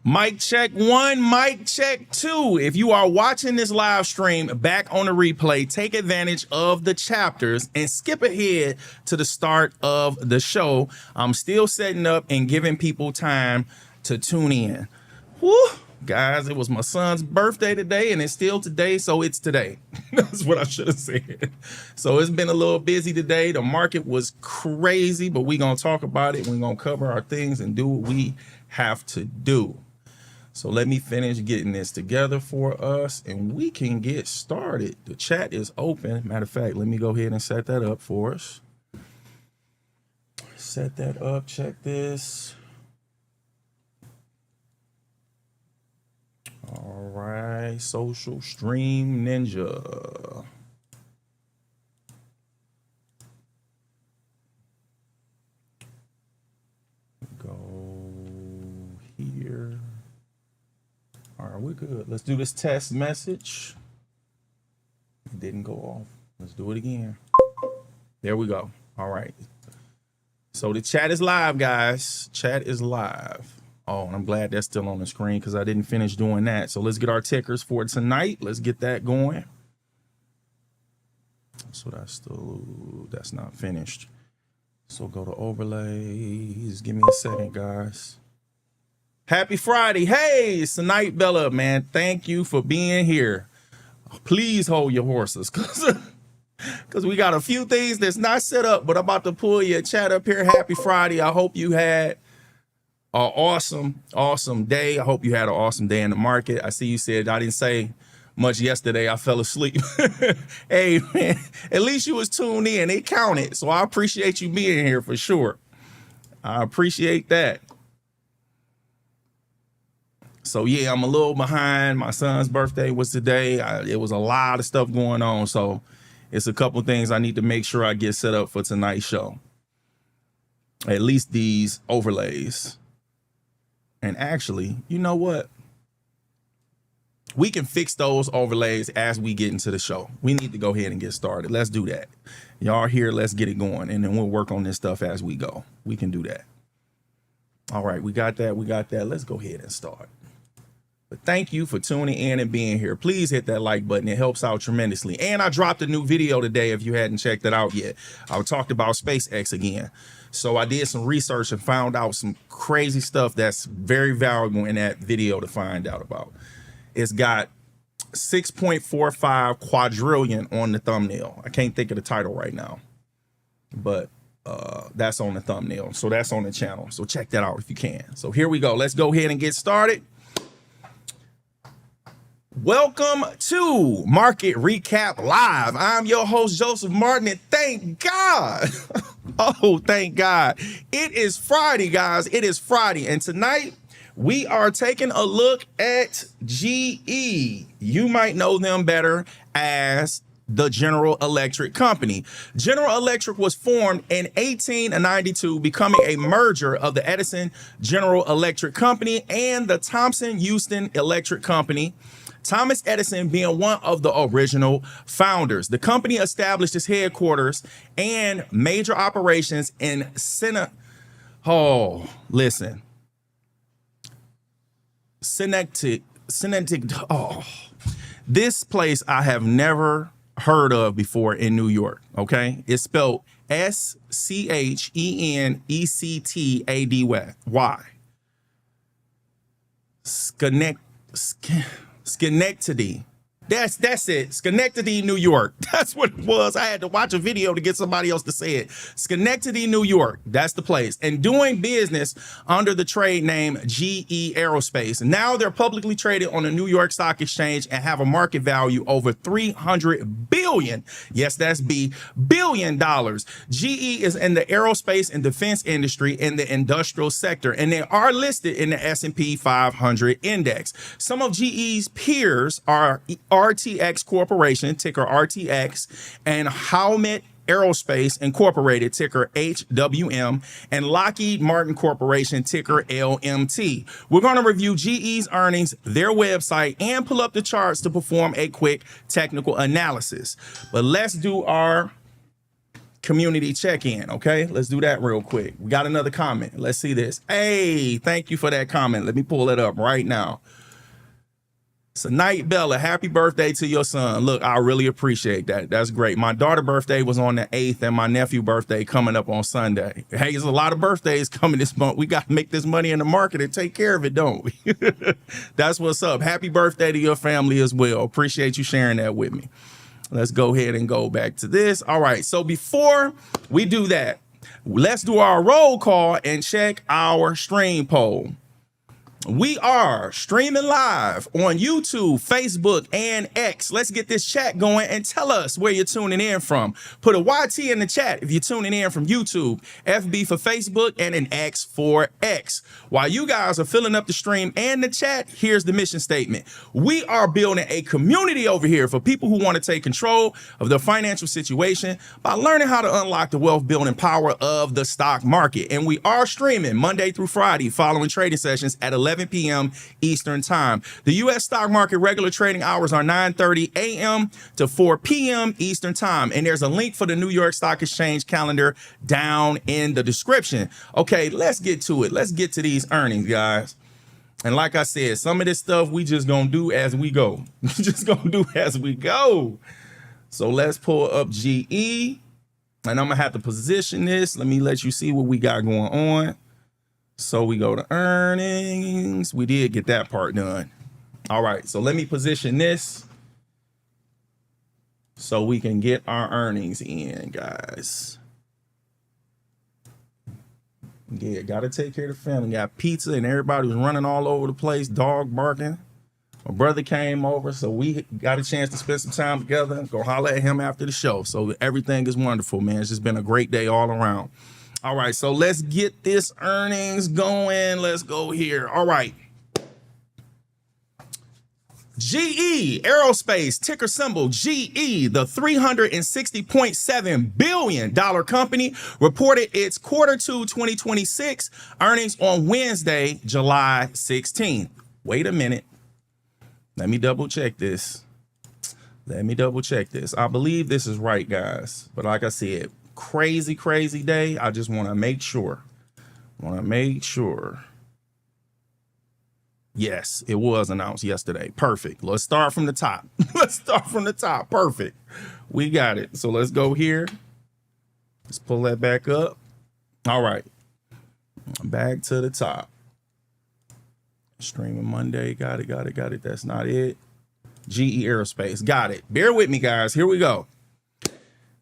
Mic check one, mic check two. If you are watching this live stream back on the replay, take advantage of the chapters and skip ahead to the start of the show. I'm still setting up and giving people time to tune in. Woo! Guys, it was my son's birthday today and it's still today, so it's today. That's what I should have said. So it's been a little busy today. The market was crazy, but we're going to talk about it. We're going to cover our things and do what we have to do. So let me finish getting this together for us and we can get started. The chat is open. Matter of fact, let me go ahead and set that up for us. Set that up. Check this. All right. Social Stream Ninja. Go here. All right, we're good. Let's do this test message. It didn't go off. Let's do it again. There we go. All right. So the chat is live, guys. Chat is live. Oh, and I'm glad that's still on the screen because I didn't finish doing that. So let's get our tickers for tonight. Let's get that going. So that's not finished. So go to overlays. Give me a second, guys. Happy Friday. Hey, it's Tonight Bella, man. Thank you for being here. Please hold your horses because we got a few things that's not set up, but I'm about to pull your chat up here. Happy Friday. I hope you had an awesome day. I hope you had an awesome day in the market. I see you said I didn't say much yesterday. I fell asleep. Hey, man, at least you was tuned in. It counted. So I appreciate you being here for sure. I appreciate that. So yeah, I'm a little behind. My son's birthday was today. It was a lot of stuff going on. So it's a couple things I need to make sure I get set up for tonight's show. At least these overlays. And actually, you know what? We can fix those overlays as we get into the show. We need to go ahead and get started. Let's do that. Y'all are here. Let's get it going. And then we'll work on this stuff as we go. We can do that. All right, we got that. Let's go ahead and start. But thank you for tuning in and being here. Please hit that like button. It helps out tremendously. And I dropped a new video today if you hadn't checked it out yet. I talked about SpaceX again. So I did some research and found out some crazy stuff that's very valuable in that video to find out about. It's got 6.45 quadrillion on the thumbnail. I can't think of the title right now, but that's on the thumbnail. So that's on the channel. So check that out if you can. So here we go. Let's go ahead and get started. Welcome to Market Recap Live. I'm your host, Joseph Martin, and thank God. Oh, thank God. It is Friday, guys. It is Friday. And tonight we are taking a look at GE. You might know them better as the General Electric Company. General Electric was formed in 1892, becoming a merger of the Edison General Electric Company and the Thomson Houston Electric Company. Thomas Edison being one of the original founders. The company established its headquarters and major operations in Schenectady. Oh, this place I have never heard of before in New York. Okay, it's spelled Schenectady. Schenectady. That's it. Schenectady, New York. That's what it was. I had to watch a video to get somebody else to say it. Schenectady, New York. That's the place. And doing business under the trade name GE Aerospace. Now they're publicly traded on the New York Stock Exchange and have a market value over $300 billion. Yes, that's billion dollars. GE is in the aerospace and defense industry in the industrial sector, and they are listed in the S&P 500 index. Some of GE's peers are RTX Corporation, ticker RTX, and Howmet Aerospace Incorporated, ticker HWM, and Lockheed Martin Corporation, ticker LMT. We're going to review GE's earnings, their website, and pull up the charts to perform a quick technical analysis. But let's do our community check-in, okay? Let's do that real quick. We got another comment. Let's see this. Hey, thank you for that comment. Let me pull it up right now. So Night Bella, happy birthday to your son. Look, I really appreciate that. That's great. My daughter's birthday was on the 8th and my nephew's birthday coming up on Sunday. Hey, there's a lot of birthdays coming this month. We got to make this money in the market and take care of it, don't we? That's what's up. Happy birthday to your family as well. Appreciate you sharing that with me. Let's go ahead and go back to this. All right, so before we do that, let's do our roll call and check our stream poll. We are streaming live on YouTube, Facebook, and X. Let's get this chat going and tell us where you're tuning in from. Put a YT in the chat if you're tuning in from YouTube, FB for Facebook, and an X for X. While you guys are filling up the stream and the chat, here's the mission statement. We are building a community over here for people who want to take control of their financial situation by learning how to unlock the wealth building power of the stock market. And we are streaming Monday through Friday following trading sessions at 11 p.m. Eastern time. The U.S. stock market regular trading hours are 9:30 a.m. to 4 p.m. Eastern time. And there's a link for the New York Stock Exchange calendar down in the description. Okay, let's get to it. Let's get to these earnings, guys. And like I said, some of this stuff we just gonna do as we go. Just gonna do as we go. So let's pull up GE. And I'm gonna have to position this. Let me let you see what we got going on. So we go to earnings. We did get that part done. All right, so let me position this so we can get our earnings in, guys. Yeah, gotta take care of the family. Got pizza and everybody was running all over the place, dog barking. My brother came over, so we got a chance to spend some time together. Go holler at him after the show. So everything is wonderful, man. It's just been a great day all around. All right, so let's get this earnings going. Let's go here. All right. GE Aerospace, ticker symbol GE, the $360.7 billion company, reported its Q2 2026 earnings on Wednesday, July 16th. Wait a minute. Let me double check this. I believe this is right, guys. But like I said, crazy day. I just want to make sure. Yes, it was announced yesterday. Perfect. Let's start from the top. Perfect. We got it. So let's go here. Let's pull that back up. All right. Back to the top. Streaming Monday. Got it. That's not it. GE Aerospace. Got it. Bear with me, guys. Here we go.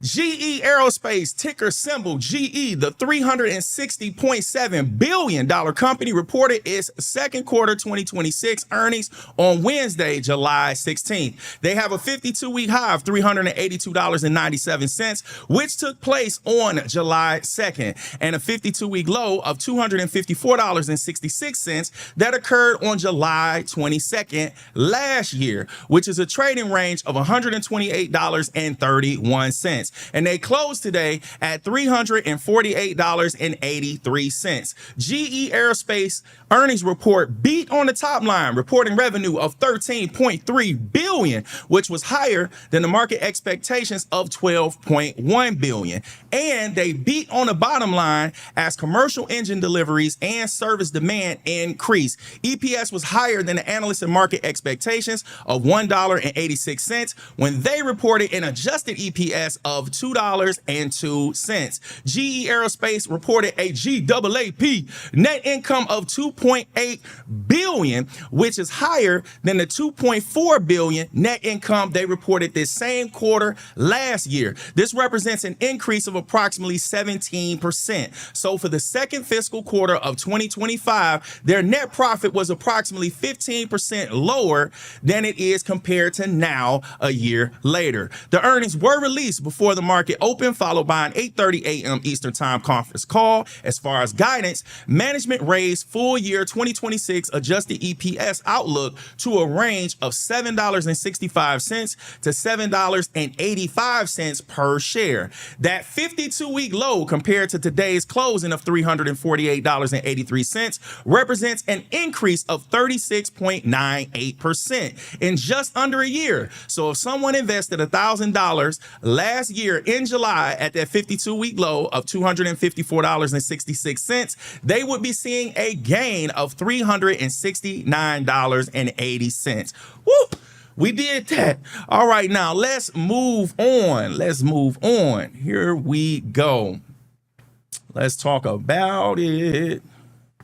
GE Aerospace, ticker symbol GE, the $360.7 billion company, reported its second quarter 2026 earnings on Wednesday, July 16th. They have a 52-week high of $382.97, which took place on July 2nd, and a 52-week low of $254.66 that occurred on July 22nd last year, which is a trading range of $128.31. And they closed today at $348.83. GE Aerospace earnings report beat on the top line, reporting revenue of $13.3 billion, which was higher than the market expectations of $12.1 billion. And they beat on the bottom line as commercial engine deliveries and service demand increased. EPS was higher than the analyst and market expectations of $1.86 when they reported an adjusted EPS of $2.02. GE Aerospace reported a GAAP net income of $2.8 billion, which is higher than the $2.4 billion net income they reported this same quarter last year. This represents an increase of approximately 17%. So for the second fiscal quarter of 2025, their net profit was approximately 15% lower than it is compared to now a year later. The earnings were released before the market opened, followed by an 8:30 a.m. Eastern Time conference call. As far as guidance, management raised full year 2026 adjusted EPS outlook to a range of $7.65 to $7.85 per share. That 52-week low compared to today's closing of $348.83 represents an increase of 36.98% in just under a year. So if someone invested $1,000 last this year in July at that 52-week low of $254.66, they would be seeing a gain of $369.80. Woo! We did that. All right, now let's move on. Let's move on. Here we go. Let's talk about it.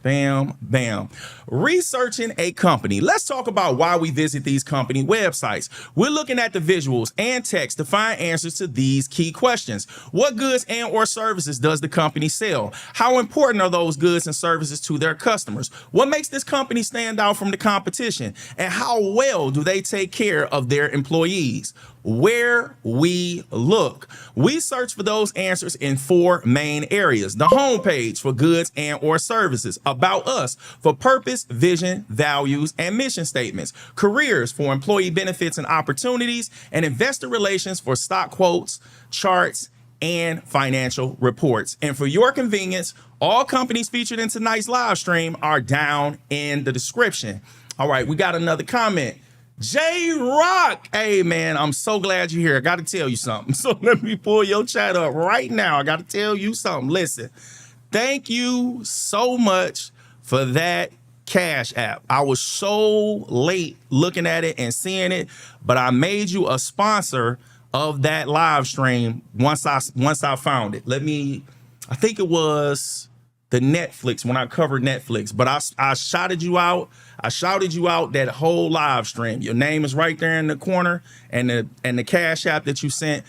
Bam, bam. Researching a company. Let's talk about why we visit these company websites. We're looking at the visuals and text to find answers to these key questions. What goods and or services does the company sell? How important are those goods and services to their customers? What makes this company stand out from the competition? And how well do they take care of their employees? Where we look, we search for those answers in 4 main areas: the homepage for goods and or services, about us for purpose, vision, values, and mission statements, careers for employee benefits and opportunities, and investor relations for stock quotes, charts, and financial reports. And for your convenience, all companies featured in tonight's live stream are down in the description. All right, we got another comment. J-Rock, hey man, I'm so glad you're here. I got to tell you something. So let me pull your chat up right now. I got to tell you something. Listen, thank you so much for that Cash App. I was so late looking at it and seeing it, but I made you a sponsor of that live stream once I found it. I think it was the Netflix, when I covered Netflix, but I shouted you out. I shouted you out that whole live stream. Your name is right there in the corner, and the Cash App that you sent.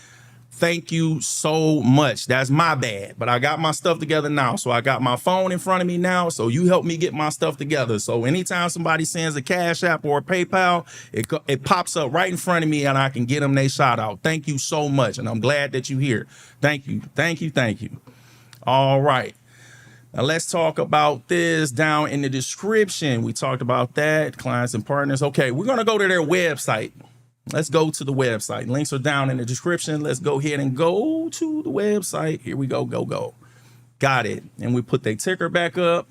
Thank you so much. That's my bad, but I got my stuff together now. So I got my phone in front of me now. So you help me get my stuff together. So anytime somebody sends a Cash App or a PayPal, it pops up right in front of me and I can get them their shout out. Thank you so much. And I'm glad that you're here. Thank you. Thank you. Thank you. All right. Now let's talk about this down in the description. We talked about that, clients and partners. Okay, we're going to go to their website. Let's go to the website. Links are down in the description. Let's go ahead and go to the website. Here we go. Go. Got it. And we put their ticker back up.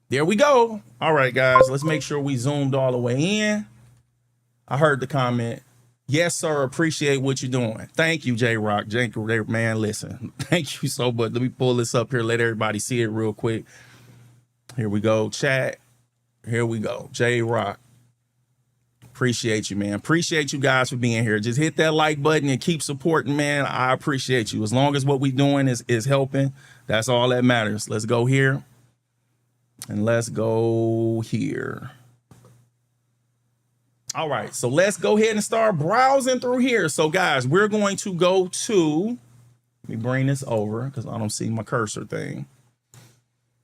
There we go. All right, guys, let's make sure we zoomed all the way in. I heard the comment. Yes, sir. Appreciate what you're doing. Thank you, J-Rock. Man, listen. Thank you so much. Let me pull this up here. Let everybody see it real quick. Here we go. Chat. Here we go. J-Rock. Appreciate you, man. Appreciate you guys for being here. Just hit that like button and keep supporting, man. I appreciate you. As long as what we're doing is helping, that's all that matters. Let's go here. And let's go here. All right, so let's go ahead and start browsing through here. So guys, we're going to go to, let me bring this over because I don't see my cursor thing.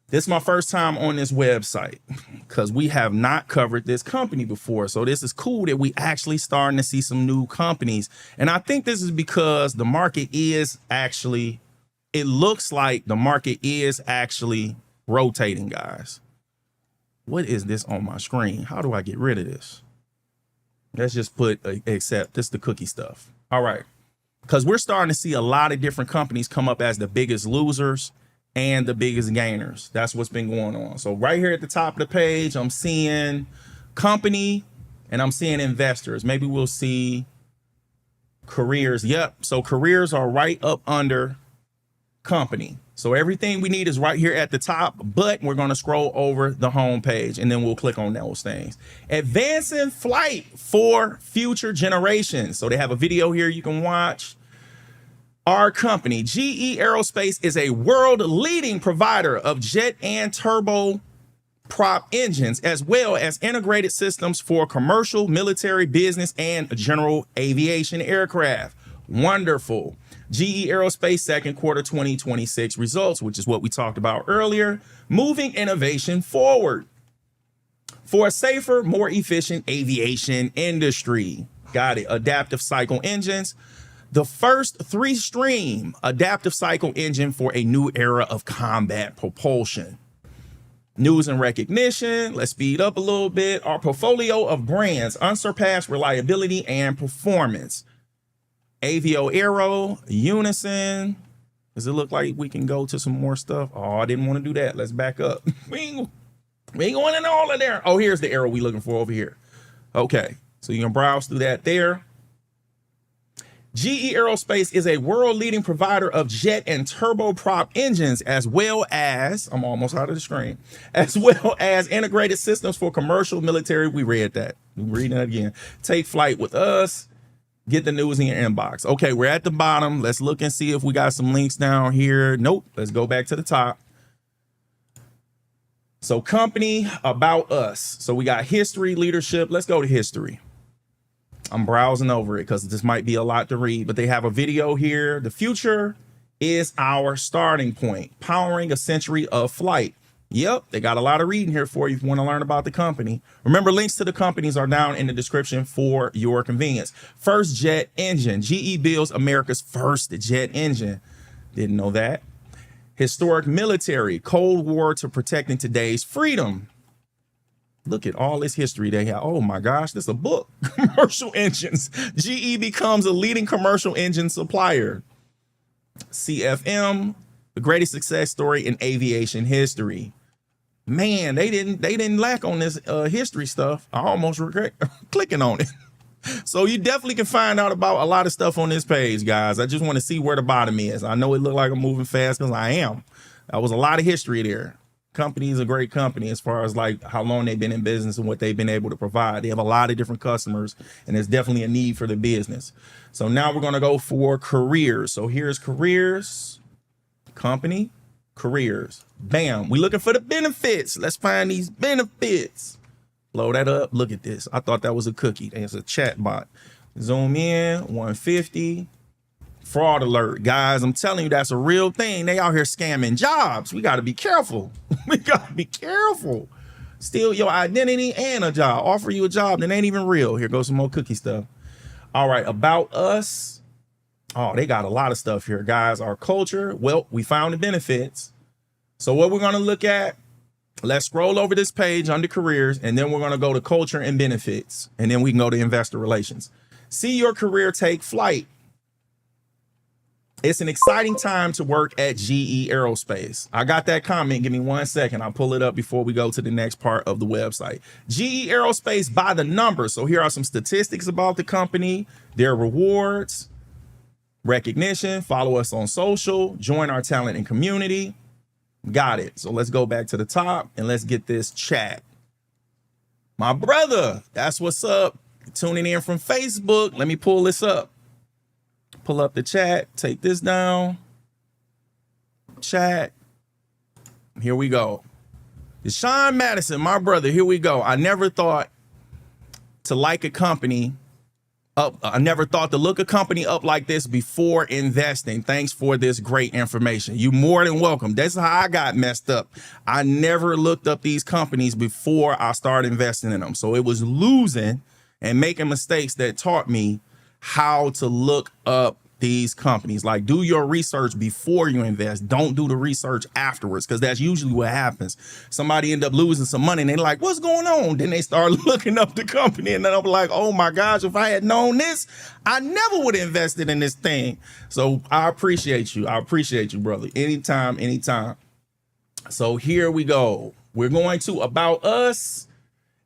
This is my first time on this website because we have not covered this company before. So this is cool that we actually starting to see some new companies. And I think this is because the market is actually, it looks like the market is actually rotating, guys. What is this on my screen? How do I get rid of this? Let's just put accept. This is the cookie stuff. All right. Because we're starting to see a lot of different companies come up as the biggest losers and the biggest gainers. That's what's been going on. So right here at the top of the page, I'm seeing company and I'm seeing investors. Maybe we'll see careers. Yep. So careers are right up under company. So everything we need is right here at the top, but we're going to scroll over the home page and then we'll click on those things. Advancing flight for future generations. So they have a video here you can watch. Our company, GE Aerospace, is a world-leading provider of jet and turboprop engines, as well as integrated systems for commercial, military, business, and general aviation aircraft. Wonderful. GE Aerospace second quarter 2026 results, which is what we talked about earlier, moving innovation forward for a safer, more efficient aviation industry. Got it. Adaptive cycle engines. The first 3-stream adaptive cycle engine for a new era of combat propulsion. News and recognition. Let's speed up a little bit. Our portfolio of brands, unsurpassed reliability and performance. Avio Aero, Unison. Does it look like we can go to some more stuff? Oh, I didn't want to do that. Let's back up. We ain't going in all of there. Oh, here's the arrow we looking for over here. Okay, so you can browse through that there. GE Aerospace is a world-leading provider of jet and turboprop engines, as well as, I'm almost out of the screen, as well as integrated systems for commercial, military. We read that. We're reading that again. Take flight with us. Get the news in your inbox. Okay, we're at the bottom. Let's look and see if we got some links down here. Nope. Let's go back to the top. So company, about us. So we got history, leadership. Let's go to history. I'm browsing over it because this might be a lot to read, but they have a video here. The future is our starting point, powering a century of flight. Yep, they got a lot of reading here for you if you want to learn about the company. Remember, links to the companies are down in the description for your convenience. First jet engine. GE builds America's first jet engine. Didn't know that. Historic military, Cold War to protecting today's freedom. Look at all this history they have. Oh my gosh, this is a book. Commercial engines. GE becomes a leading commercial engine supplier. CFM, the greatest success story in aviation history. Man, they didn't lack on this history stuff. I almost regret clicking on it. So you definitely can find out about a lot of stuff on this page, guys. I just want to see where the bottom is. I know it looked like I'm moving fast because I am. That was a lot of history there. Company is a great company as far as like how long they've been in business and what they've been able to provide. They have a lot of different customers and there's definitely a need for the business. So now we're going to go for careers. So here's careers, company, careers. Bam. We're looking for the benefits. Let's find these benefits. Blow that up. Look at this. I thought that was a cookie. There's a chat bot. Zoom in, 150. Fraud alert, guys. I'm telling you, that's a real thing. They out here scamming jobs. We got to be careful. We got to be careful. Steal your identity and a job. Offer you a job that ain't even real. Here goes some more cookie stuff. All right, about us. Oh, they got a lot of stuff here, guys. Our culture. Well, we found the benefits. So what we're going to look at, let's scroll over this page under careers, and then we're going to go to culture and benefits, and then we can go to investor relations. See your career take flight. It's an exciting time to work at GE Aerospace. I got that comment. Give me 1 second. I'll pull it up before we go to the next part of the website. GE Aerospace by the numbers. So here are some statistics about the company, their rewards, recognition. Follow us on social, join our talent and community. Got it. So let's go back to the top and let's get this chat. My brother, that's what's up. Tuning in from Facebook. Let me pull this up. Pull up the chat, take this down, chat. Here we go. Deshaun Madison, my brother, here we go. I never thought to like a company up. I never thought to look a company up like this before investing. Thanks for this great information. You more than welcome. That's how I got messed up. I never looked up these companies before I started investing in them. So it was losing and making mistakes that taught me how to look up these companies. Like, do your research before you invest. Don't do the research afterwards, because that's usually what happens. Somebody end up losing some money and they're like, what's going on? Then they start looking up the company and then I'm like, oh my gosh, if I had known this, I never would have invested in this thing. So I appreciate you. I appreciate you, brother. Anytime, anytime. So here we go. We're going to about us.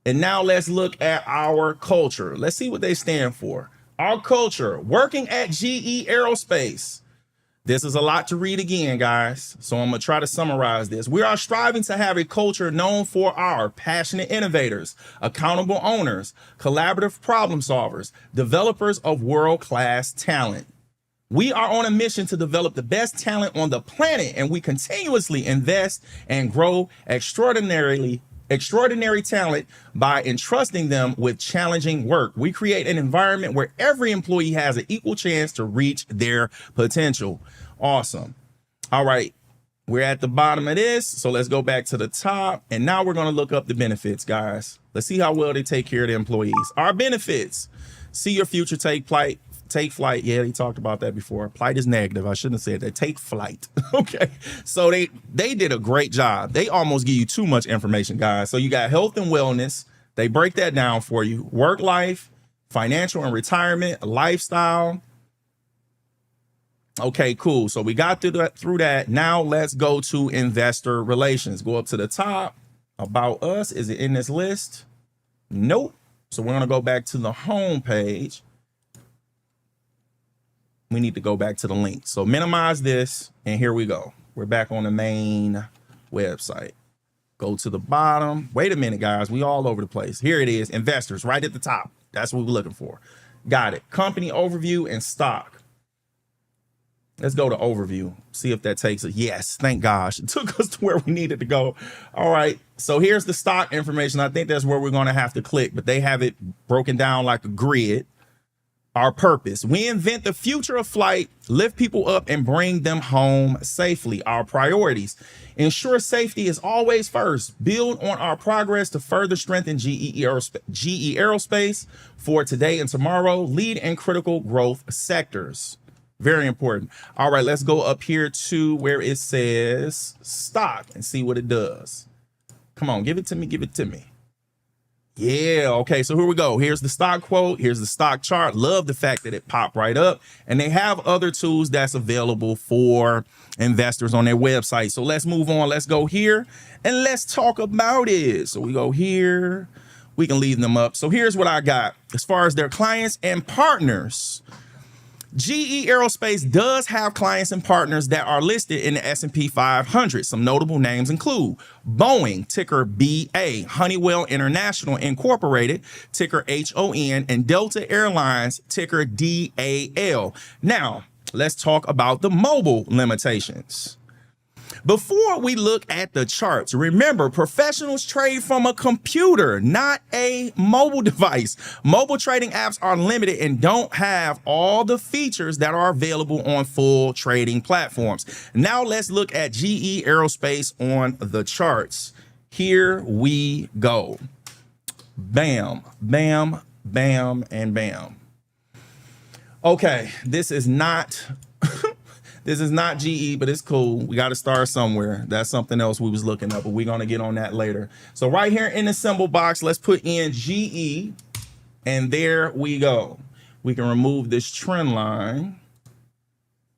And now let's look at our culture. Let's see what they stand for. Our culture, working at GE Aerospace. This is a lot to read again, guys. So I'm going to try to summarize this. We are striving to have a culture known for our passionate innovators, accountable owners, collaborative problem solvers, developers of world-class talent. We are on a mission to develop the best talent on the planet, and we continuously invest and grow extraordinary talent by entrusting them with challenging work. We create an environment where every employee has an equal chance to reach their potential. Awesome. All right, we're at the bottom of this, so let's go back to the top, and now we're going to look up the benefits, guys. Let's see how well they take care of the employees. Our benefits: see your future take flight. Take flight. Yeah, they talked about that before. Flight is negative. I shouldn't have said that. Take flight. Okay. So they did a great job. They almost give you too much information, guys. So you got health and wellness. They break that down for you. Work life, financial and retirement, lifestyle. Okay, cool. So we got through that. Now let's go to investor relations. Go up to the top. About us. Is it in this list? Nope. So we're going to go back to the home page. we need to go back to the link. So minimize this, and here we go. We're back on the main website. Go to the bottom. Wait a minute, guys. We all over the place. Here it is. Investors right at the top. That's what we're looking for. Got it. Company overview and stock. Let's go to overview. See if that takes it. Yes, thank gosh. It took us to where we needed to go. All right. So here's the stock information. I think that's where we're going to have to click, but they have it broken down like a grid. Our purpose: we invent the future of flight, lift people up and bring them home safely. Our priorities: ensure safety is always first, build on our progress to further strengthen GE Aerospace for today and tomorrow, lead in critical growth sectors. Very important. All right, let's go up here to where it says stock and see what it does. Come on, give it to me, give it to me. Yeah, okay, so here we go. Here's the stock quote. Here's the stock chart. Love the fact that it popped right up. And they have other tools that's available for investors on their website. So let's move on. Let's go here and let's talk about it. So we go here. We can leave them up. So here's what I got. As far as their clients and partners, GE Aerospace does have clients and partners that are listed in the S&P 500. Some notable names include Boeing, ticker BA, Honeywell International Incorporated, ticker HON, and Delta Airlines, ticker DAL. Now, let's talk about the mobile limitations. Before we look at the charts, remember, professionals trade from a computer, not a mobile device. Mobile trading apps are limited and don't have all the features that are available on full trading platforms. Now let's look at GE Aerospace on the charts. Here we go. Bam, bam, bam, and bam. Okay, this is not... This is not GE, but it's cool. We got to start somewhere. That's something else we was looking up, but we're going to get on that later. So right here in the symbol box, let's put in GE, and there we go. We can remove this trend line,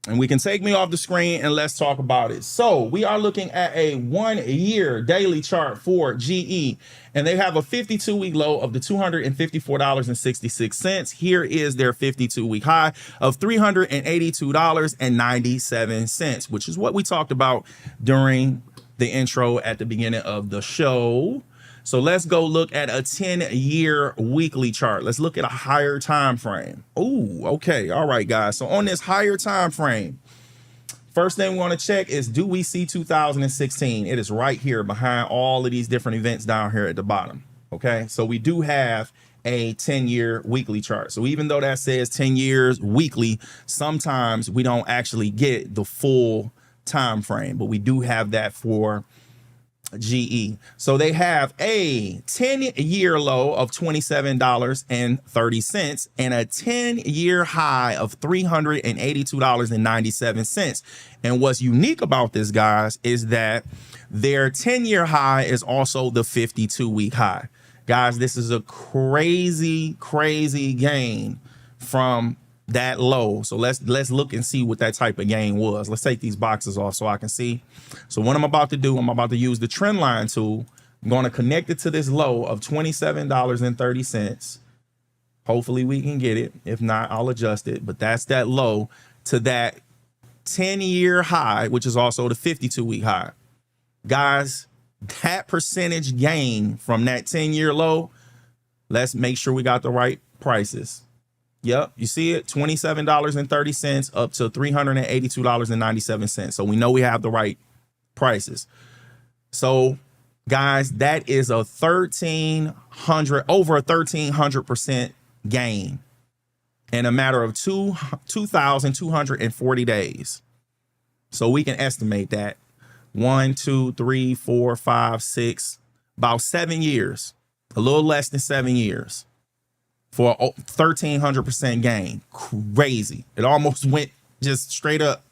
and we can take me off the screen, and let's talk about it. So we are looking at a 1-year daily chart for GE, and they have a 52-week low of the $254.66. Here is their 52-week high of $382.97, which is what we talked about during the intro at the beginning of the show. So let's go look at a 10-year weekly chart. Let's look at a higher time frame. Oh, okay. All right, guys. So on this higher time frame, first thing we want to check is, do we see 2016? It is right here behind all of these different events down here at the bottom. Okay, so we do have a 10-year weekly chart. So even though that says 10 years weekly, sometimes we don't actually get the full time frame, but we do have that for GE. So they have a 10-year low of $27.30 and a 10-year high of $382.97. And what's unique about this, guys, is that their 10-year high is also the 52-week high. Guys, this is a crazy, crazy gain from that low. So let's look and see what that type of gain was. Let's take these boxes off so I can see. So what I'm about to do, I'm about to use the trend line tool. I'm going to connect it to this low of $27.30. Hopefully we can get it. If not, I'll adjust it. But that's that low to that 10-year high, which is also the 52-week high. Guys, that percentage gain from that 10-year low, let's make sure we got the right prices. Yep, you see it, $27.30 up to $382.97. So we know we have the right prices. So guys, that is a over 1,300% gain in a matter of 2,240 days. So we can estimate that 1, 2, 3, 4, 5, 6, about 7 years, a little less than 7 years. For a 1,300% gain. Crazy. It almost went just straight up.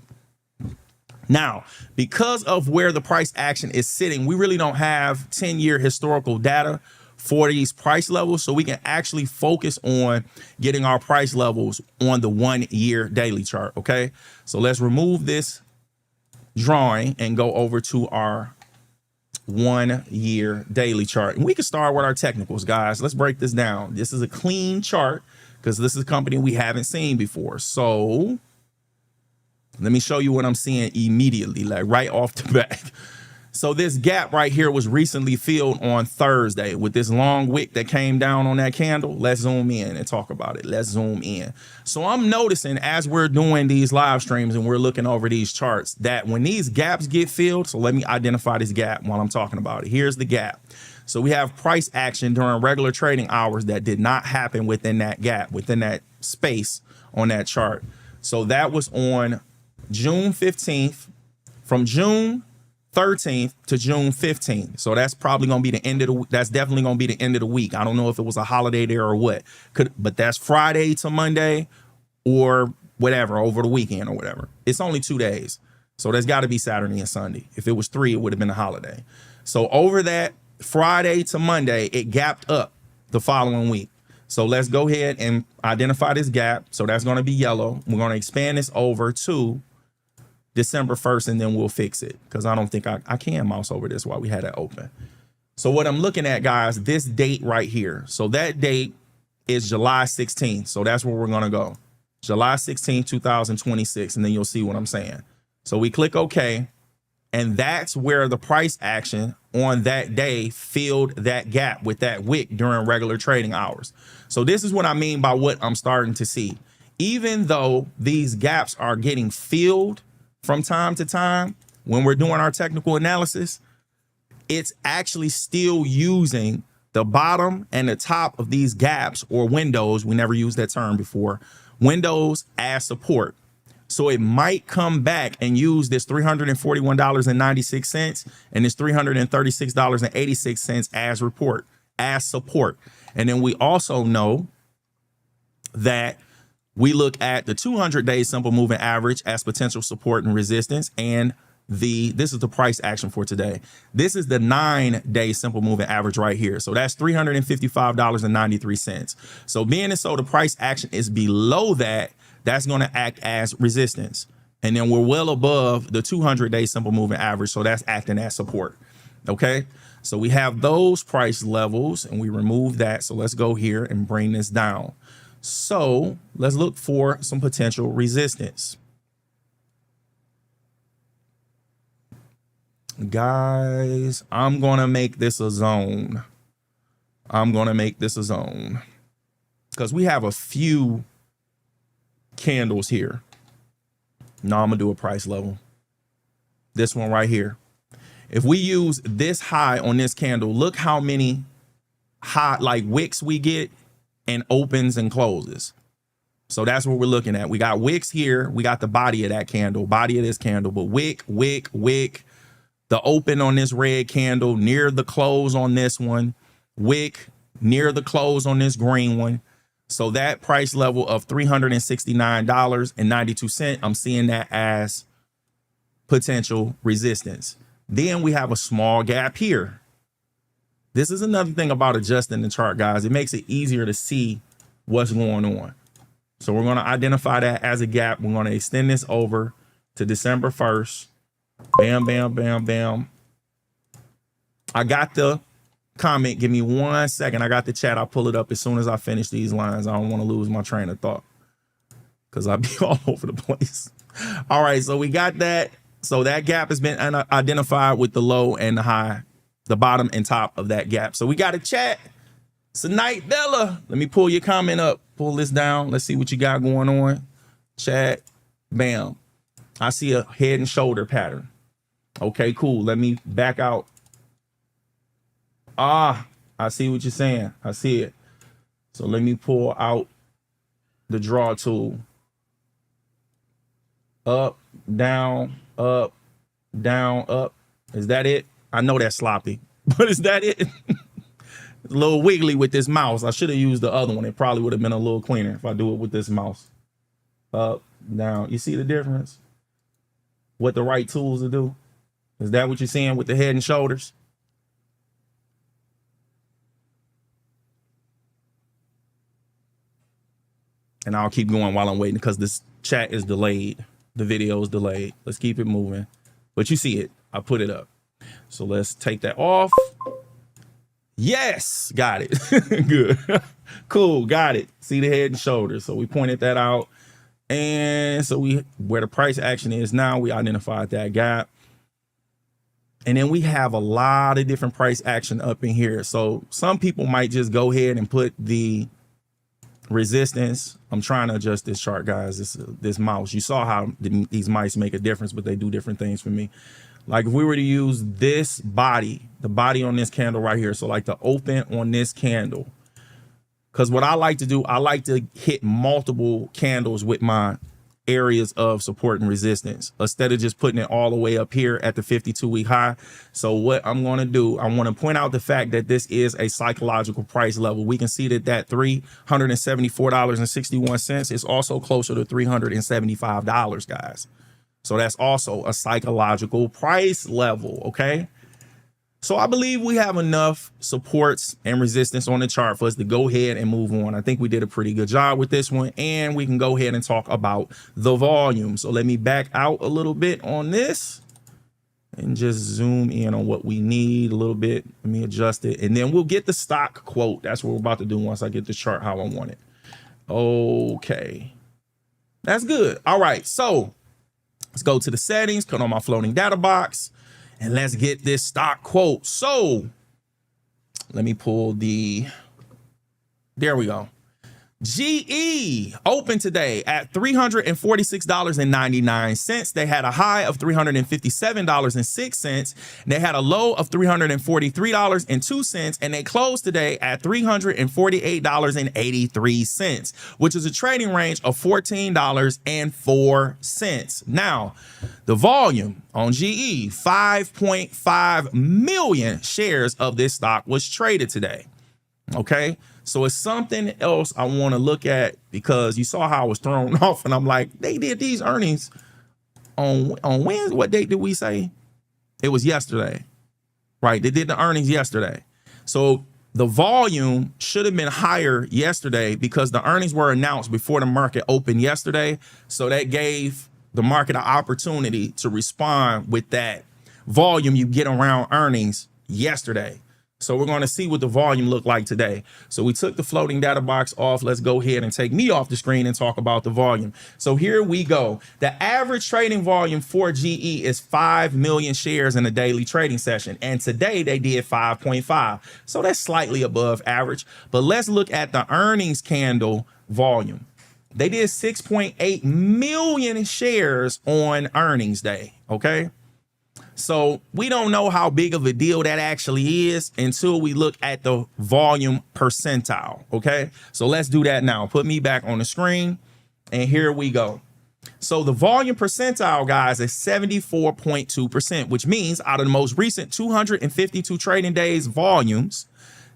Now, because of where the price action is sitting, we really don't have 10-year historical data for these price levels. So we can actually focus on getting our price levels on the 1-year daily chart. Okay. So let's remove this drawing and go over to our 1-year daily chart, and we can start with our technicals, guys. Let's break this down. This is a clean chart because this is a company we haven't seen before. So Let me show you what I'm seeing immediately, like right off the back. So this gap right here was recently filled on Thursday with this long wick that came down on that candle. Let's zoom in and talk about it. Let's zoom in. So I'm noticing as we're doing these live streams and we're looking over these charts that when these gaps get filled, so let me identify this gap while I'm talking about it. Here's the gap. So we have price action during regular trading hours that did not happen within that gap, within that space on that chart. So that was on June 15th, from June 13th to June 15th. So that's probably going to be the end of the week. That's definitely going to be the end of the week. I don't know if it was a holiday there or what. But that's Friday to Monday or whatever, over the weekend or whatever. It's only 2 days. So there's got to be Saturday and Sunday. If it was 3, it would have been a holiday. So over that Friday to Monday, it gapped up the following week. So let's go ahead and identify this gap. So that's going to be yellow. We're going to expand this over to December 1st, and then we'll fix it because I don't think I can mouse over this while we had it open. So what I'm looking at, guys, this date right here. So that date is July 16th. So that's where we're going to go. July 16th, 2026. And then you'll see what I'm saying. So we click OK. And that's where the price action on that day filled that gap with that wick during regular trading hours. So this is what I mean by what I'm starting to see. Even though these gaps are getting filled from time to time, when we're doing our technical analysis, it's actually still using the bottom and the top of these gaps or windows. We never used that term before. Windows as support. So it might come back and use this $341.96 and this $336.86 as support. And then we also know that we look at the 200-day simple moving average as potential support and resistance. And this is the price action for today. This is the 9-day simple moving average right here. So that's $355.93. So being as so the price action is below that, that's going to act as resistance. And then we're well above the 200-day simple moving average. So that's acting as support. Okay. So we have those price levels and we remove that. So let's go here and bring this down. So let's look for some potential resistance. Guys, I'm going to make this a zone. I'm going to make this a zone because we have a few candles here. Now I'm going to do a price level. This one right here. If we use this high on this candle, look how many high like wicks we get and opens and closes. So that's what we're looking at. We got wicks here. We got the body of that candle, body of this candle, but wick, wick, wick, the open on this red candle, near the close on this one, wick, near the close on this green one. So that price level of $369.92, I'm seeing that as potential resistance. Then we have a small gap here. This is another thing about adjusting the chart, guys. It makes it easier to see what's going on. So we're going to identify that as a gap. We're going to extend this over to December 1st. Bam, bam, bam, bam. I got the comment. Give me 1 second. I got the chat. I'll pull it up as soon as I finish these lines. I don't want to lose my train of thought because I'll be all over the place. All right. So we got that. So that gap has been identified with the low and the high, the bottom and top of that gap. So we got a chat. It's a night, Bella. Let me pull your comment up. Pull this down. Let's see what you got going on. Chat. Bam. I see a head and shoulder pattern. Okay, cool. Let me back out. Ah, I see what you're saying. I see it. So let me pull out the draw tool. Up, down, up, down, up. Is that it? I know that's sloppy, but is that it? It's a little wiggly with this mouse. I should have used the other one. It probably would have been a little cleaner if I do it with this mouse. Up, down. You see the difference? What the right tools to do? Is that what you're seeing with the head and shoulders? And I'll keep going while I'm waiting because this chat is delayed. The video is delayed. Let's keep it moving. But you see it. I put it up. So let's take that off. Yes, got it. Good. Cool, got it. See the head and shoulders. So we pointed that out. And so where the price action is now, we identified that gap. And then we have a lot of different price action up in here. So some people might just go ahead and put the resistance. I'm trying to adjust this chart, guys. This mouse. You saw how these mice make a difference, but they do different things for me. Like if we were to use this body, the body on this candle right here. So like the open on this candle. Because what I like to do, I like to hit multiple candles with my areas of support and resistance instead of just putting it all the way up here at the 52-week high. So what I'm going to do, I want to point out the fact that this is a psychological price level. We can see that $374.61 is also closer to $375, guys. So that's also a psychological price level. Okay. So I believe we have enough supports and resistance on the chart for us to go ahead and move on. I think we did a pretty good job with this one, and we can go ahead and talk about the volume. So let me back out a little bit on this and just zoom in on what we need a little bit. Let me adjust it, and then we'll get the stock quote. That's what we're about to do once I get the chart how I want it. Okay, that's good. All right, so let's go to the settings, cut on my floating data box. And let's get this stock quote. So let me pull there we go. GE opened today at $346.99. They had a high of $357.06. They had a low of $343.02. And they closed today at $348.83, which is a trading range of $14.04. Now, the volume on GE, 5.5 million shares of this stock was traded today. Okay. So it's something else I want to look at, because you saw how I was thrown off, and I'm like, they did these earnings on Wednesday. What date did we say? It was yesterday, right? They did the earnings yesterday. So the volume should have been higher yesterday because the earnings were announced before the market opened yesterday. So that gave the market an opportunity to respond with that volume you get around earnings yesterday. So we're going to see what the volume looked like today. So we took the floating data box off. Let's go ahead and take me off the screen and talk about the volume. So here we go. The average trading volume for GE is 5 million shares in a daily trading session. And today they did 5.5. So that's slightly above average. But let's look at the earnings candle volume. They did 6.8 million shares on earnings day. Okay. So we don't know how big of a deal that actually is until we look at the volume percentile. Okay, so let's do that now. Put me back on the screen, and here we go. So the volume percentile, guys, is 74.2%, which means out of the most recent 252 trading days volumes,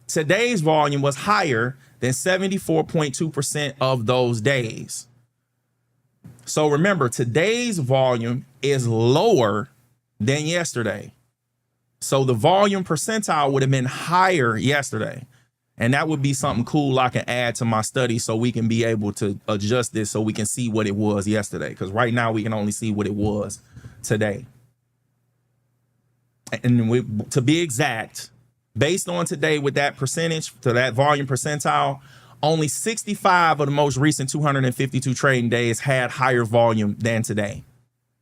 today's volume was higher than 74.2% of those days. So remember, today's volume is lower than yesterday. So the volume percentile would have been higher yesterday. And that would be something cool I can add to my study so we can be able to adjust this so we can see what it was yesterday. Because right now we can only see what it was today. And to be exact, based on today with that percentage to that volume percentile, only 65 of the most recent 252 trading days had higher volume than today.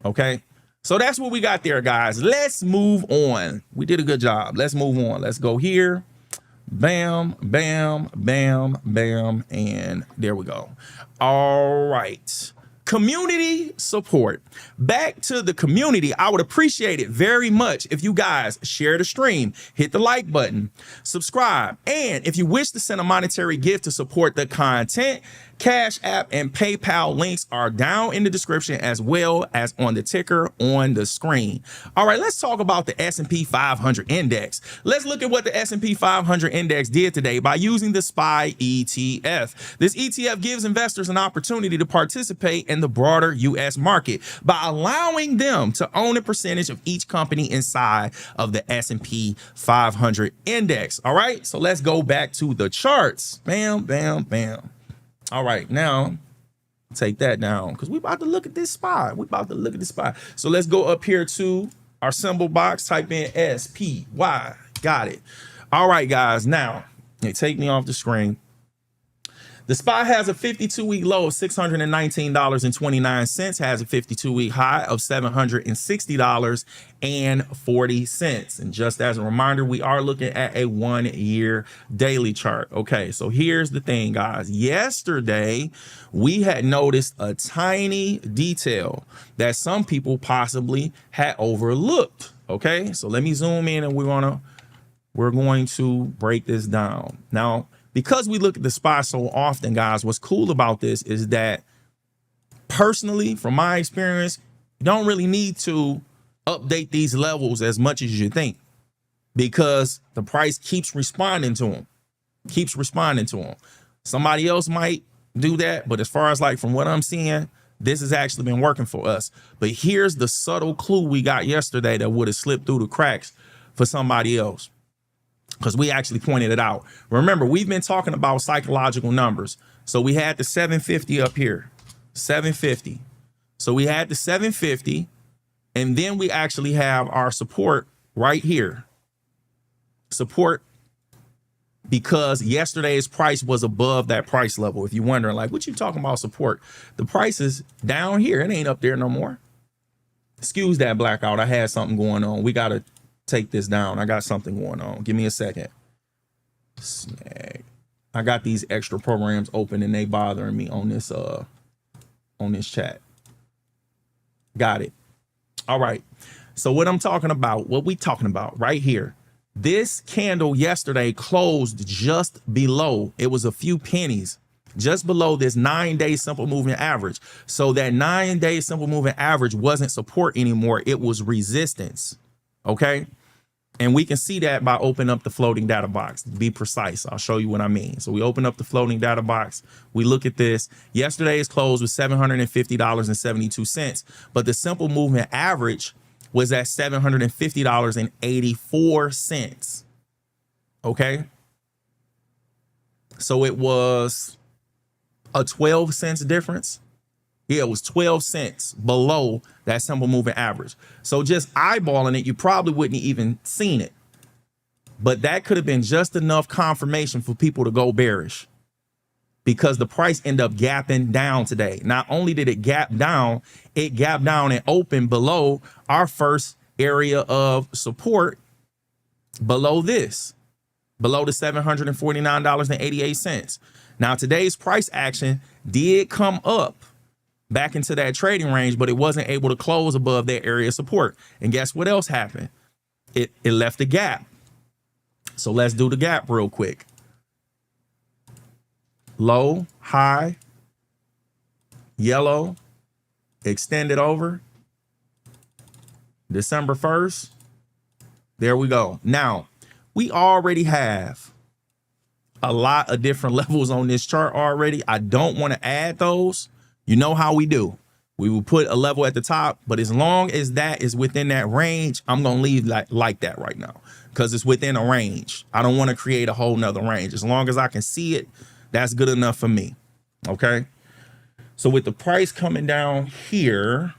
Okay. So that's what we got there, guys. Let's move on. We did a good job. Let's move on. Let's go here. Bam, bam, bam, bam. And there we go. All right. Community support. Back to the community. I would appreciate it very much if you guys share the stream, hit the like button, subscribe. And if you wish to send a monetary gift to support the content, Cash App and PayPal links are down in the description as well as on the ticker on the screen. All right, let's talk about the S&P 500 index. Let's look at what the S&P 500 index did today by using the SPY ETF. This ETF gives investors an opportunity to participate in the broader U.S. market by allowing them to own a percentage of each company inside of the S&P 500 index. All right, so let's go back to the charts. Bam, bam, bam. All right, now take that down because we about to look at this SPY. We about to look at this SPY. So let's go up here to our symbol box, type in SPY. Got it. All right, guys. Now, take me off the screen. The SPY has a 52-week low of $619.29, has a 52-week high of $760.40. And just as a reminder, we are looking at a 1-year daily chart. Okay, so here's the thing, guys. Yesterday, we had noticed a tiny detail that some people possibly had overlooked. Okay, so let me zoom in and we're going to break this down. Now, because we look at the SPY so often, guys, what's cool about this is that personally, from my experience, you don't really need to update these levels as much as you think, because the price keeps responding to them. Somebody else might do that, but as far as like from what I'm seeing, this has actually been working for us. But here's the subtle clue we got yesterday that would have slipped through the cracks for somebody else, because we actually pointed it out. Remember, we've been talking about psychological numbers. So we had the 750 up here, 750. So we had the 750, and then we actually have our support right here. Support, because yesterday's price was above that price level. If you're wondering, like, what you talking about support? The price is down here. It ain't up there no more. Excuse that blackout. I had something going on. We got to take this down. I got something going on. Give me a second. Snag. I got these extra programs open and they bothering me on this chat. Got it. All right. So what we talking about right here, this candle yesterday closed just below. It was a few pennies just below this 9-day simple moving average. So that 9-day simple moving average wasn't support anymore. It was resistance. Okay. And we can see that by opening up the floating data box. To be precise, I'll show you what I mean. So we open up the floating data box. We look at this. Yesterday's close was $750.72, but the simple movement average was at $750.84. Okay. So it was a 12 cents difference. Yeah, it was 12 cents below that simple moving average. So just eyeballing it, you probably wouldn't even seen it. But that could have been just enough confirmation for people to go bearish, because the price ended up gapping down today. Not only did it gap down, it gapped down and opened below our first area of support, below this, below the $749.88. Now, today's price action did come up back into that trading range, but it wasn't able to close above that area of support. And guess what else happened? It left a gap. So let's do the gap real quick. Low, high, yellow, extended over. December 1st. There we go. Now, we already have a lot of different levels on this chart already. I don't want to add those. You know how we do. We will put a level at the top, but as long as that is within that range, I'm going to leave like that right now, because it's within a range. I don't want to create a whole nother range. As long as I can see it, that's good enough for me. Okay. So with the price coming down here,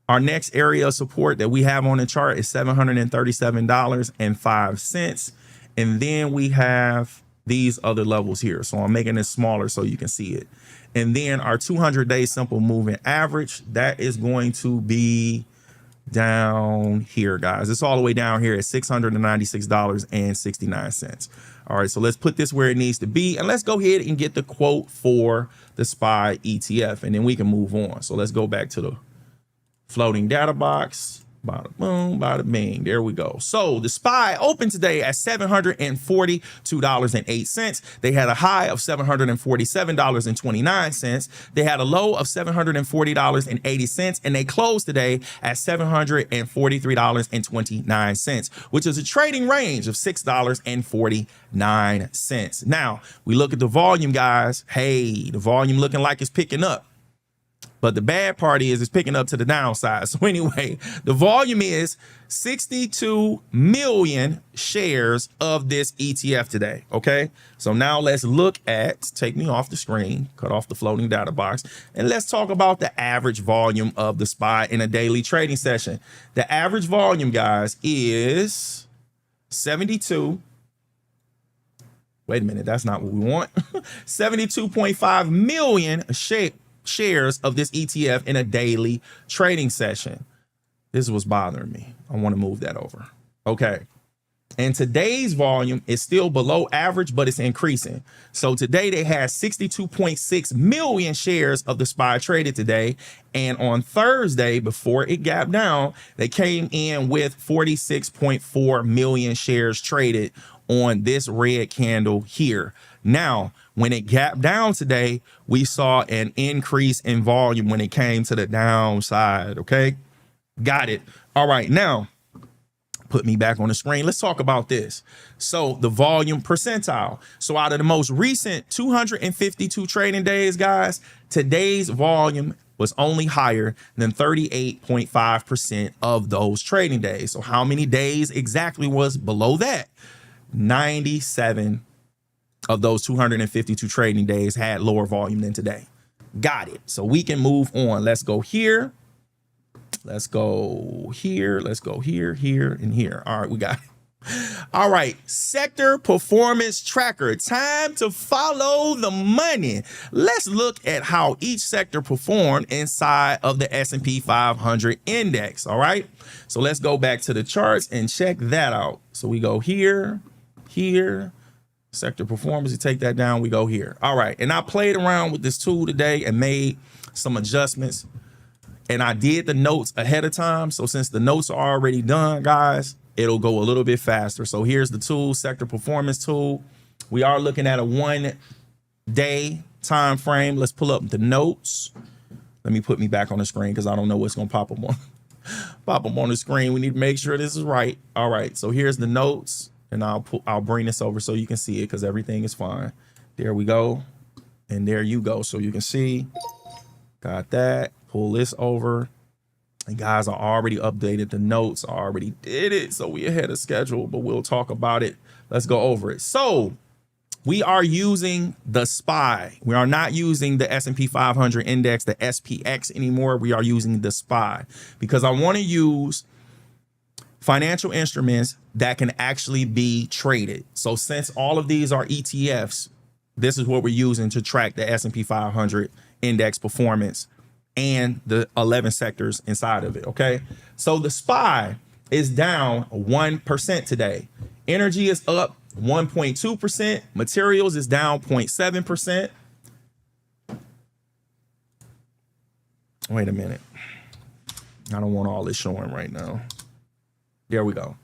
our next area of support that we have on the chart is $737.05. And then we have these other levels here. So I'm making this smaller so you can see it. And then our 200-day simple moving average, that is going to be down here, guys. It's all the way down here at $696.69. All right, so let's put this where it needs to be, and let's go ahead and get the quote for the SPY ETF, and then we can move on. So let's go back to the floating data box. Bada boom, bada bing. There we go. So the SPY opened today at $742.08. They had a high of $747.29. They had a low of $740.80, and they closed today at $743.29, which is a trading range of $6.49. Now we look at the volume, guys. Hey, the volume looking like it's picking up. But the bad part is it's picking up to the downside. So anyway, the volume is 62 million shares of this ETF today. Okay. So now let's look at, take me off the screen, cut off the floating data box, and let's talk about the average volume of the SPY in a daily trading session. The average volume, guys, is 72 Wait a minute, that's not what we want. 72.5 million shares of this ETF in a daily trading session. This is what's bothering me. I want to move that over. Okay. And today's volume is still below average, but it's increasing. So today they had 62.6 million shares of the SPY traded today. And on Thursday, before it gapped down, they came in with 46.4 million shares traded on this red candle here. Now, when it gapped down today, we saw an increase in volume when it came to the downside. Okay, got it. All right, now put me back on the screen. Let's talk about this. So the volume percentile. So out of the most recent 252 trading days, guys, today's volume was only higher than 38.5% of those trading days. So how many days exactly was below that? 97 of those 252 trading days had lower volume than today. Got it. So we can move on. Let's go here. Let's go here. Let's go here, here, and here. All right, we got it. All right, sector performance tracker. Time to follow the money. Let's look at how each sector performed inside of the S&P 500 index. All right, so let's go back to the charts and check that out. So we go here, here, sector performance. You take that down, we go here. All right, and I played around with this tool today and made some adjustments. And I did the notes ahead of time. So since the notes are already done, guys, it'll go a little bit faster. So here's the tool, sector performance tool. We are looking at a 1 day time frame. Let's pull up the notes. Let me put me back on the screen because I don't know what's going to pop up on the screen. We need to make sure this is right. All right. So here's the notes, and I'll bring this over so you can see it because everything is fine. There we go. And there you go. So you can see, got that. Pull this over, and guys, I already updated the notes. I already did it, so we ahead of schedule, but we'll talk about it. Let's go over it. So we are using the SPY. We are not using the S&P 500 index, the SPX anymore. We are using the SPY because I want to use financial instruments that can actually be traded. So since all of these are ETFs, this is what we're using to track the S&P 500 index performance and the 11 sectors inside of it. Okay, so the SPY is down 1% today. Energy is up 1.2%. Materials is down 0.7%. Wait a minute. I don't want all this showing right now. There we go.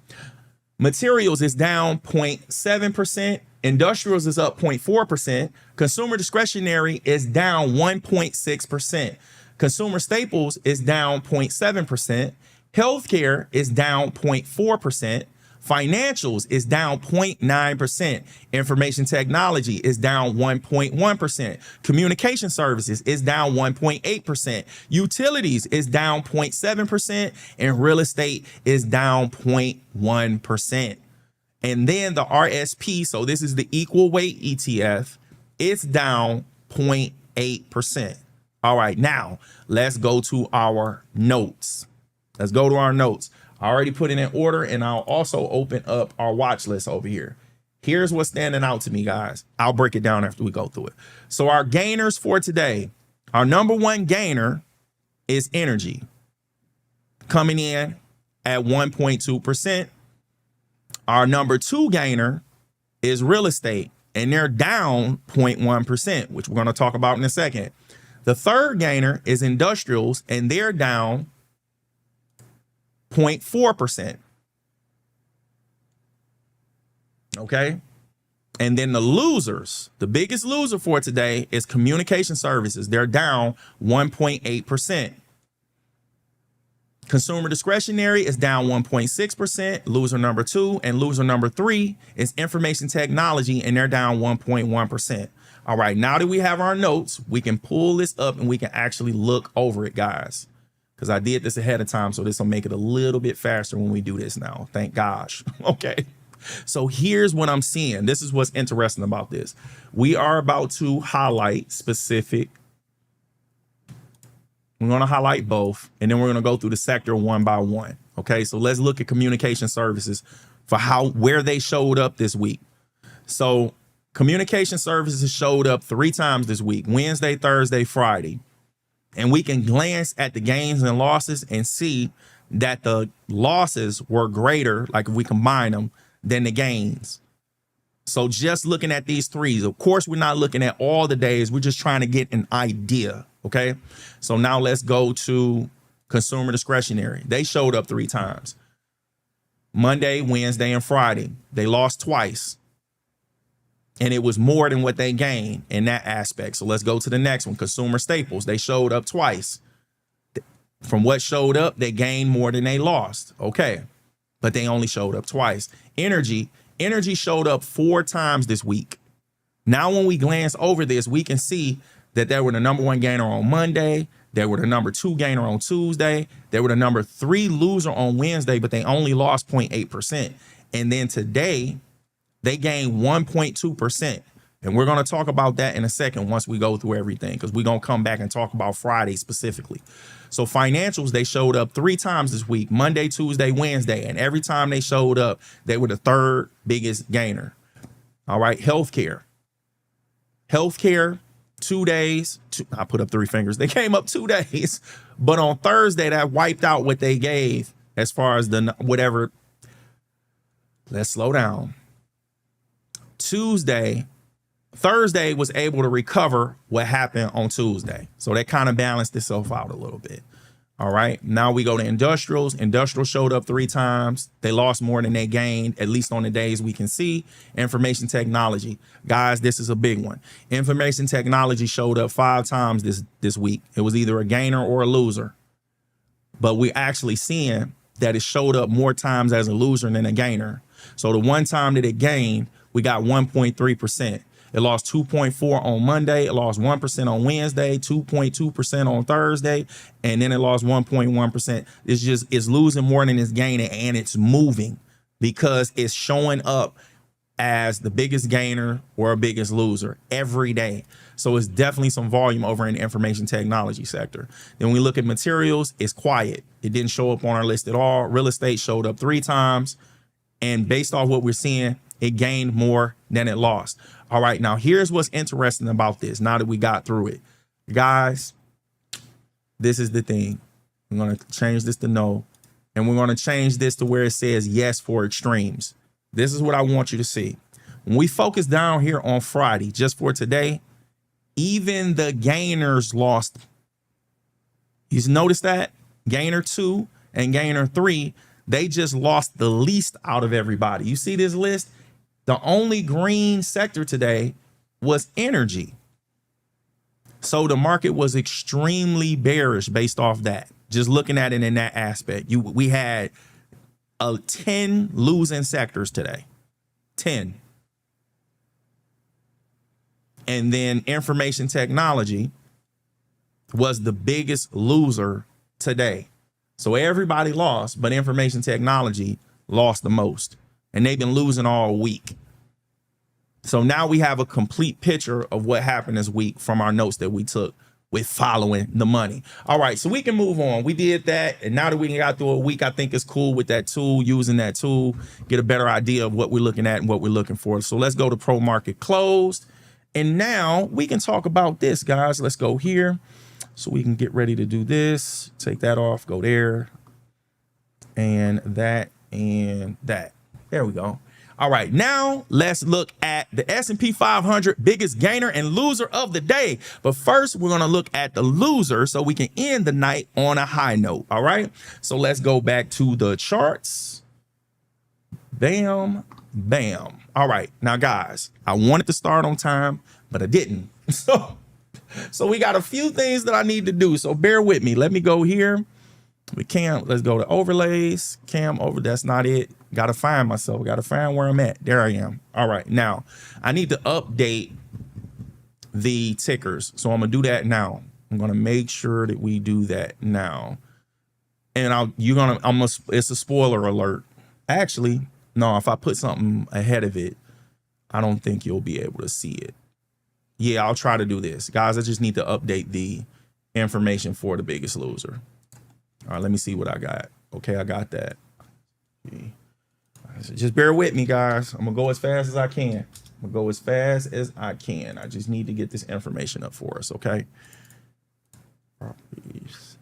Materials is down 0.7%. Industrials is up 0.4%. Consumer discretionary is down 1.6%. Consumer staples is down 0.7%. Healthcare is down 0.4%. Financials is down 0.9%. Information technology is down 1.1%. Communication services is down 1.8%. Utilities is down 0.7%. And real estate is down 0.1%. And then the RSP, so this is the equal weight ETF, it's down 0.8%. All right, now let's go to our notes. Let's go to our notes. I already put it in order, and I'll also open up our watch list over here. Here's what's standing out to me, guys. I'll break it down after we go through it. So our gainers for today, our number one gainer is energy, coming in at 1.2%. Our number two gainer is real estate, and they're down 0.1%, which we're going to talk about in a second. The third gainer is industrials, and they're down 0.4%. Okay. And then the losers, the biggest loser for today is communication services. They're down 1.8%. Consumer discretionary is down 1.6%, loser number two, and loser number three is information technology, and they're down 1.1%. All right, now that we have our notes, we can pull this up and we can actually look over it, guys, because I did this ahead of time, so this will make it a little bit faster when we do this now. Thank gosh. Okay, so here's what I'm seeing. This is what's interesting about this. We are about to highlight specific. We're going to highlight both, and then we're going to go through the sector one by one. Okay, so let's look at communication services for where they showed up this week. So Communication services showed up 3 times this week: Wednesday, Thursday, Friday. And we can glance at the gains and losses and see that the losses were greater, like if we combine them, than the gains. So just looking at these threes, of course, we're not looking at all the days. We're just trying to get an idea. Okay. So now let's go to consumer discretionary. They showed up 3 times: Monday, Wednesday, and Friday. They lost twice. And it was more than what they gained in that aspect. So let's go to the next one. Consumer staples. They showed up twice. From what showed up, they gained more than they lost. Okay. But they only showed up twice. Energy showed up 4 times this week. Now, when we glance over this, we can see that they were the number 1 gainer on Monday. They were the number 2 gainer on Tuesday. They were the number 3 loser on Wednesday, but they only lost 0.8%. And then today, they gained 1.2%. And we're going to talk about that in a second once we go through everything, because we're going to come back and talk about Friday specifically. So financials, they showed up 3 times this week: Monday, Tuesday, Wednesday. And every time they showed up, they were the 3rd biggest gainer. All right. Healthcare, 2 days. I put up 3 fingers. They came up 2 days. But on Thursday, that wiped out what they gave as far as the whatever. Let's slow down. Thursday was able to recover what happened on Tuesday. So that kind of balanced itself out a little bit. All right. Now we go to industrials. Industrial showed up 3 times. They lost more than they gained, at least on the days we can see. Information technology. Guys, this is a big one. Information technology showed up 5 times this week. It was either a gainer or a loser. But we're actually seeing that it showed up more times as a loser than a gainer. So the one time that it gained, we got 1.3%. It lost 2.4 on Monday. It lost 1% on Wednesday, 2.2% on Thursday, and then it lost 1.1%. It's losing more than it's gaining, and it's moving because it's showing up as the biggest gainer or a biggest loser every day. So it's definitely some volume over in the information technology sector. Then we look at materials, it's quiet. It didn't show up on our list at all. Real estate showed up 3 times. And based off what we're seeing, it gained more than it lost. All right, now here's what's interesting about this. Now that we got through it, guys, this is the thing. I'm going to change this to no, and we're going to change this to where it says yes for extremes. This is what I want you to see. When we focus down here on Friday, just for today, even the gainers lost. You notice that? Gainer 2 and gainer 3, they just lost the least out of everybody. You see this list? The only green sector today was energy. So the market was extremely bearish based off that. Just looking at it in that aspect, we had 10 losing sectors today, 10. And then information technology was the biggest loser today. So everybody lost, but information technology lost the most. And they've been losing all week. So now we have a complete picture of what happened this week from our notes that we took with following the money. All right, so we can move on. We did that. And now that we got through a week, I think it's cool with that tool, using that tool, get a better idea of what we're looking at and what we're looking for. So let's go to pro market closed. And now we can talk about this, guys. Let's go here so we can get ready to do this. Take that off, go there, and that, and that. There we go. All right, now let's look at the S&P 500 biggest gainer and loser of the day. But first, we're going to look at the loser so we can end the night on a high note. All right, so let's go back to the charts. Bam, bam. All right, now, guys, I wanted to start on time, but I didn't. So we got a few things that I need to do. So bear with me. Let me go here. With Cam, let's go to overlays. Cam over, that's not it. Got to find myself. Got to find where I'm at. There I am. All right. Now I need to update the tickers. So I'm going to do that now. I'm going to make sure that we do that now. And it's a spoiler alert. Actually, no, if I put something ahead of it, I don't think you'll be able to see it. Yeah, I'll try to do this. Guys, I just need to update the information for the biggest loser. All right, let me see what I got. Okay, I got that. Just bear with me, guys. I'm going to go as fast as I can. I'm gonna go as fast as I can. I just need to get this information up for us, okay? Properties.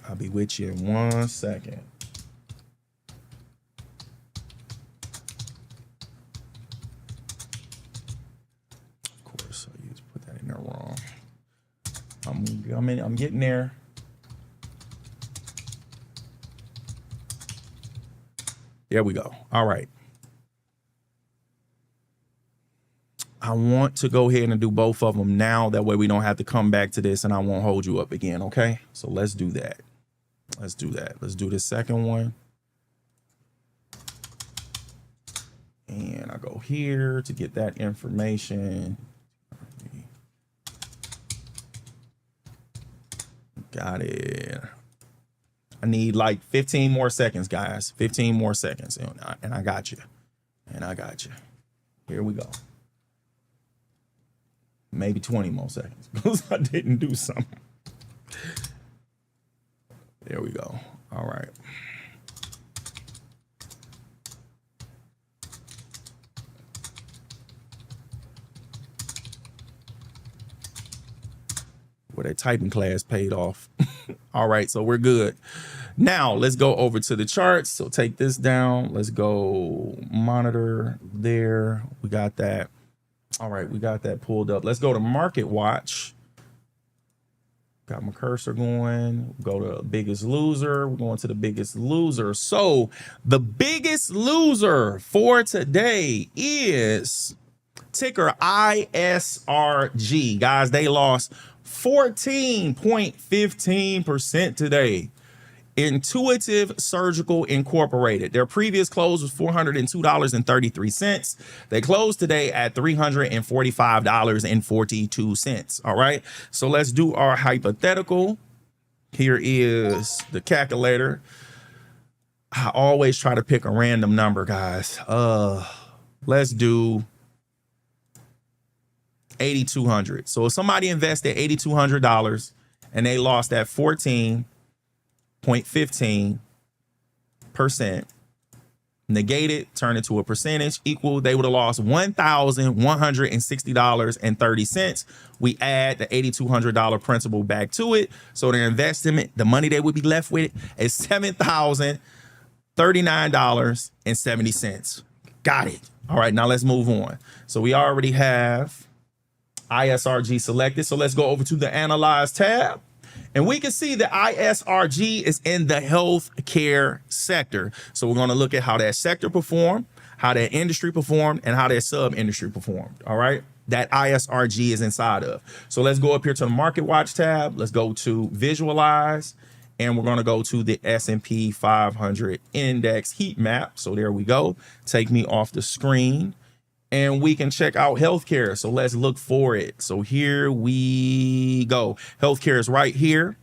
I'll be with you in 1 second. Of course, I used to put that in there wrong. I'm getting there. There we go. All right. I want to go ahead and do both of them now. That way we don't have to come back to this and I won't hold you up again. Okay. So let's do that. Let's do that. Let's do the second one. And I go here to get that information. Got it. I need like 15 more seconds, guys. 15 more seconds. And I got you. And I got you. Here we go. Maybe 20 more seconds because I didn't do something. There we go. All right. Well, that typing class paid off. All right, so we're good. Now let's go over to the charts. So take this down. Let's go monitor there. We got that. All right, we got that pulled up. Let's go to Market Watch. Got my cursor going. Go to biggest loser. We're going to the biggest loser. So the biggest loser for today is ticker ISRG. Guys, they lost 14.15% today. Intuitive Surgical Incorporated. Their previous close was $402.33. They closed today at $345.42. All right. So let's do our hypothetical. Here is the calculator. I always try to pick a random number, guys. Let's do 8,200. So if somebody invested $8,200 and they lost at 14.15%, negate it, turn it to a percentage equal, they would have lost $1,160.30. We add the $8,200 principal back to it. So their investment, the money they would be left with is $7,039.70. Got it. All right, now let's move on. So we already have ISRG selected. So let's go over to the Analyze tab. And we can see that ISRG is in the healthcare sector. So we're going to look at how that sector performed, how that industry performed, and how that sub-industry performed. All right, that ISRG is inside of. So let's go up here to the Market Watch tab. Let's go to Visualize. And we're going to go to the S&P 500 index heat map. So there we go. Take me off the screen. And we can check out healthcare. So let's look for it. So here we go. Healthcare is right here.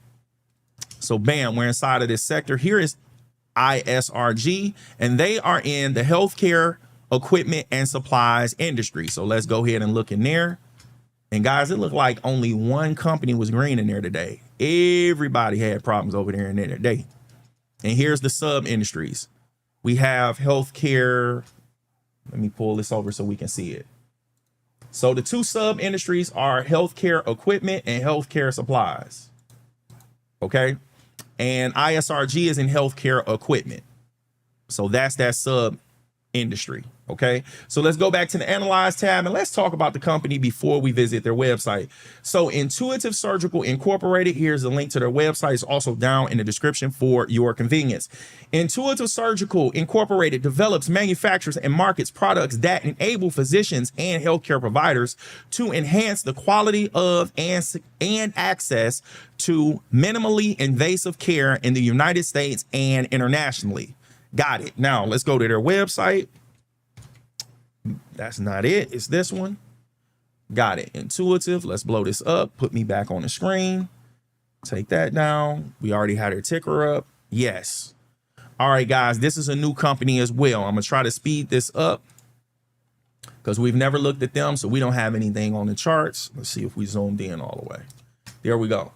So bam, we're inside of this sector. Here is ISRG, and they are in the healthcare equipment and supplies industry. So let's go ahead and look in there. And guys, it looked like only one company was green in there today. Everybody had problems over there in there today. And here's the sub industries. We have healthcare. Let me pull this over so we can see it. So the two sub industries are healthcare equipment and healthcare supplies. Okay. And ISRG is in healthcare equipment. So that's that sub industry. Okay. So let's go back to the Analyze tab and let's talk about the company before we visit their website. So Intuitive Surgical Incorporated, here's the link to their website. It's also down in the description for your convenience. Intuitive Surgical Incorporated develops, manufactures, and markets products that enable physicians and healthcare providers to enhance the quality of and access to minimally invasive care in the United States and internationally. Got it. Now let's go to their website. That's not it. It's this one. Got it. Intuitive. Let's blow this up. Put me back on the screen. Take that down. We already had our ticker up. Yes. All right, guys, this is a new company as well. I'm going to try to speed this up because we've never looked at them. So we don't have anything on the charts. Let's see if we zoomed in all the way. There we go.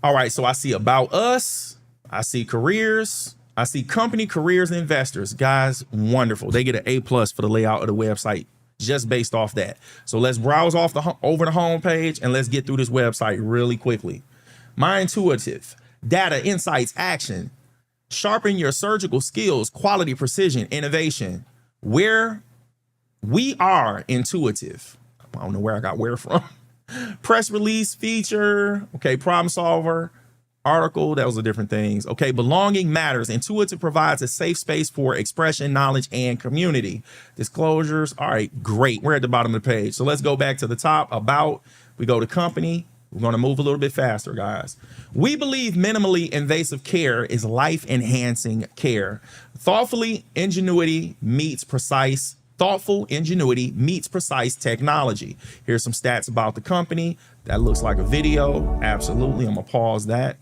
All right. So I see About Us. I see Careers. I see Company, Careers, and Investors. Guys, wonderful. They get an A+ for the layout of the website. just based off that. So let's browse off over the home page and let's get through this website really quickly. My intuitive, data, insights, action, sharpen your surgical skills, quality, precision, innovation. Where we are intuitive. I don't know where I got where from. Press release feature. Okay, problem solver. Article, those are different things. Okay, belonging matters. Intuitive provides a safe space for expression, knowledge, and community. Disclosures. All right, great. We're at the bottom of the page. So let's go back to the top. About. We go to company. We're going to move a little bit faster, guys. We believe minimally invasive care is life-enhancing care. Thoughtful ingenuity meets precise technology. Here's some stats about the company. That looks like a video. Absolutely. I'm going to pause that.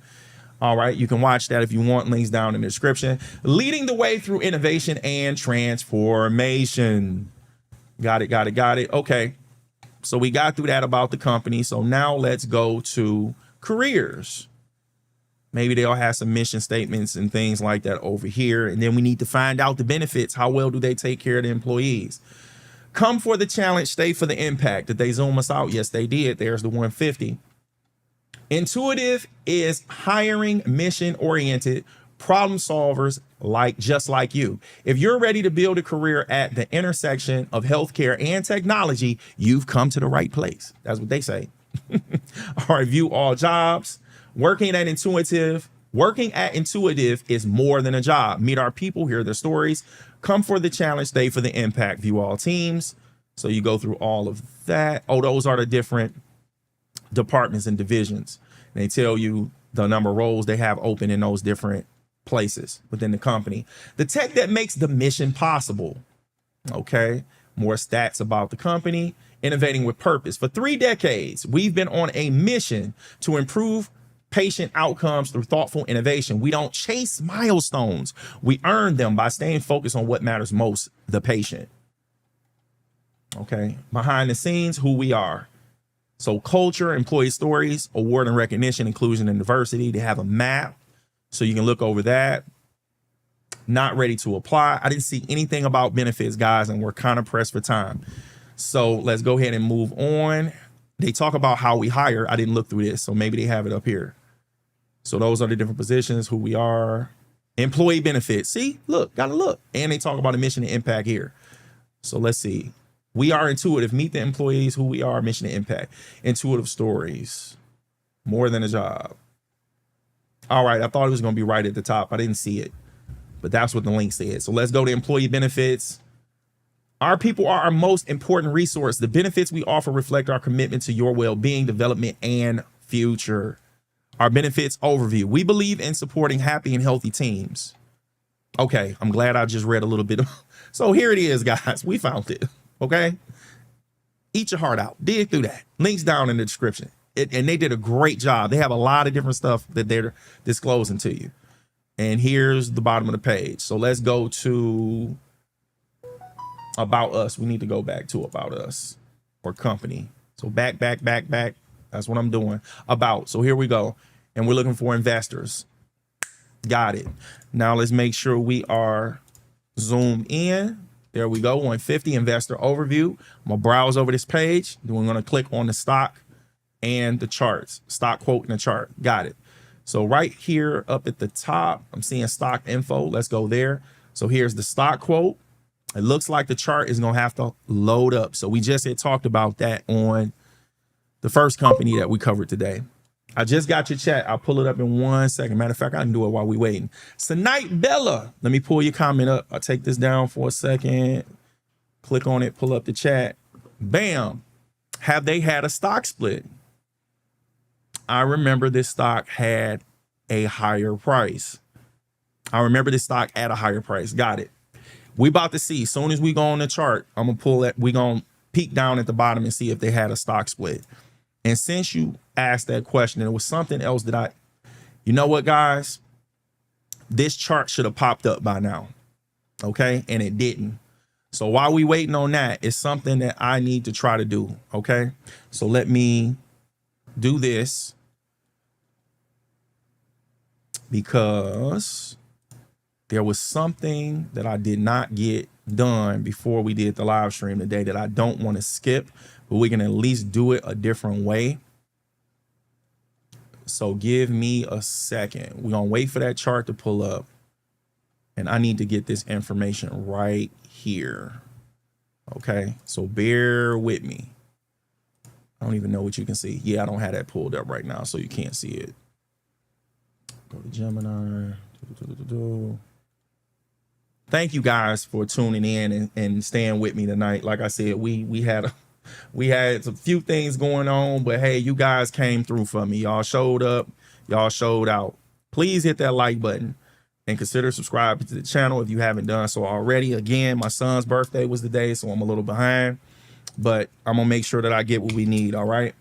All right. You can watch that if you want. Links down in the description. Leading the way through innovation and transformation. Got it. Okay. So we got through that about the company. So now let's go to careers. Maybe they'll have some mission statements and things like that over here. And then we need to find out the benefits. How well do they take care of the employees? Come for the challenge, stay for the impact. Did they zoom us out? Yes, they did. There's the 150. Intuitive is hiring mission-oriented problem solvers just like you. If you're ready to build a career at the intersection of healthcare and technology, you've come to the right place. That's what they say. All right, view all jobs. Working at Intuitive is more than a job. Meet our people, hear their stories. Come for the challenge, stay for the impact. View all teams. So you go through all of that. Oh, those are the different departments and divisions. And they tell you the number of roles they have open in those different places within the company. The tech that makes the mission possible. Okay. More stats about the company. Innovating with purpose. For 3 decades, we've been on a mission to improve patient outcomes through thoughtful innovation. We don't chase milestones. We earn them by staying focused on what matters most, the patient. Okay. Behind the scenes, who we are. So culture, employee stories, award and recognition, inclusion and diversity. They have a map. So you can look over that. Not ready to apply. I didn't see anything about benefits, guys, and we're kind of pressed for time. So let's go ahead and move on. They talk about how we hire. I didn't look through this, so maybe they have it up here. So those are the different positions, who we are. Employee benefits. See, look, gotta look. And they talk about the mission and impact here. So let's see. We are Intuitive. Meet the employees, who we are, mission and impact. Intuitive stories. More than a job. All right, I thought it was going to be right at the top. I didn't see it, but that's what the link said. So let's go to employee benefits. Our people are our most important resource. The benefits we offer reflect our commitment to your well-being, development, and future. Our benefits overview. We believe in supporting happy and healthy teams. Okay, I'm glad I just read a little bit. So here it is, guys. We found it. Okay. Eat your heart out. Dig through that. Links down in the description. And they did a great job. They have a lot of different stuff that they're disclosing to you. And here's the bottom of the page. So let's go to About Us. We need to go back to About Us or company. So back. That's what I'm doing. About. So here we go. And we're looking for investors. Got it. Now let's make sure we are zoomed in. There we go. 150 investor overview. I'm going to browse over this page. Then we're going to click on the stock and the charts. Stock quote and the chart. Got it. So right here up at the top, I'm seeing stock info. Let's go there. So here's the stock quote. It looks like the chart is going to have to load up. So we just had talked about that on the first company that we covered today. I just got your chat. I'll pull it up in 1 second. Matter of fact, I can do it while we waiting. Tonight, Bella. Let me pull your comment up. I'll take this down for a second. Click on it, pull up the chat. Bam. Have they had a stock split? I remember this stock had a higher price. Got it. We about to see. As soon as we go on the chart, I'm going to pull that. We're going to peek down at the bottom and see if they had a stock split. And since you asked that question, it was something else that you know what, guys? This chart should have popped up by now. Okay. And it didn't. So while we waiting on that, it's something that I need to try to do. Okay. So let me do this because there was something that I did not get done before we did the live stream today that I don't want to skip, but we can at least do it a different way. So give me a second. We're going to wait for that chart to pull up. And I need to get this information right here. Okay, so bear with me. I don't even know what you can see. Yeah, I don't have that pulled up right now, so you can't see it. Go to Gemini. Thank you guys for tuning in and staying with me tonight. Like I said, we had a few things going on, but hey, you guys came through for me. Y'all showed up. Y'all showed out. Please hit that like button and consider subscribing to the channel if you haven't done so already. Again, my son's birthday was today, so I'm a little behind, but I'm gonna make sure that I get what we need. All right.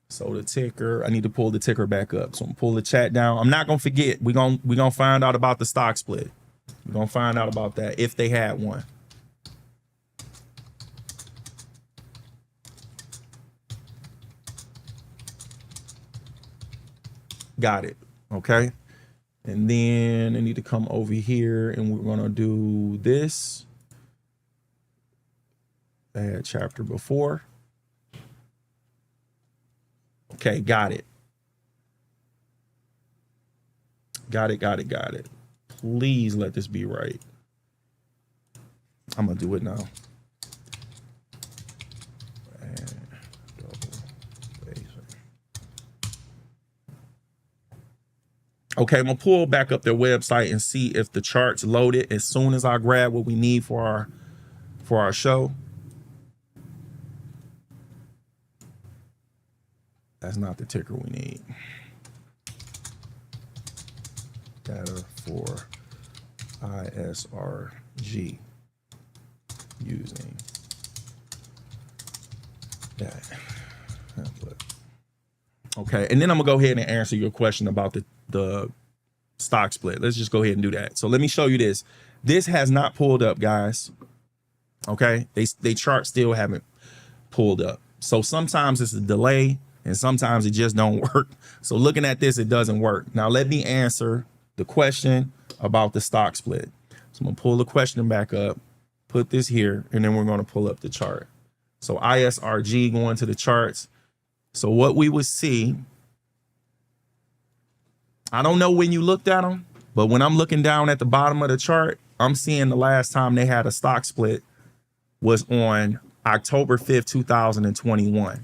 So the ticker, I need to pull the ticker back up. So I'm gonna pull the chat down. I'm not gonna forget. We're gonna find out about the stock split. We're gonna find out about that if they had one. Got it. Okay. And then I need to come over here and we're going to do this. Add chapter before. Okay, got it. Got it. Please let this be right. I'm going to do it now. Okay, I'm gonna pull back up their website and see if the charts loaded as soon as I grab what we need for our show. That's not the ticker we need. Data for ISRG using that. Okay, and then I'm gonna go ahead and answer your question about the stock split. Let's just go ahead and do that. So let me show you this. This has not pulled up, guys. Okay, they chart still haven't pulled up. So sometimes it's a delay and sometimes it just don't work. So looking at this, it doesn't work. Now let me answer the question about the stock split. So I'm gonna pull the question back up, put this here, and then we're gonna pull up the chart. So ISRG going to the charts. So what we would see, I don't know when you looked at them, but when I'm looking down at the bottom of the chart, I'm seeing the last time they had a stock split was on October 5th, 2021.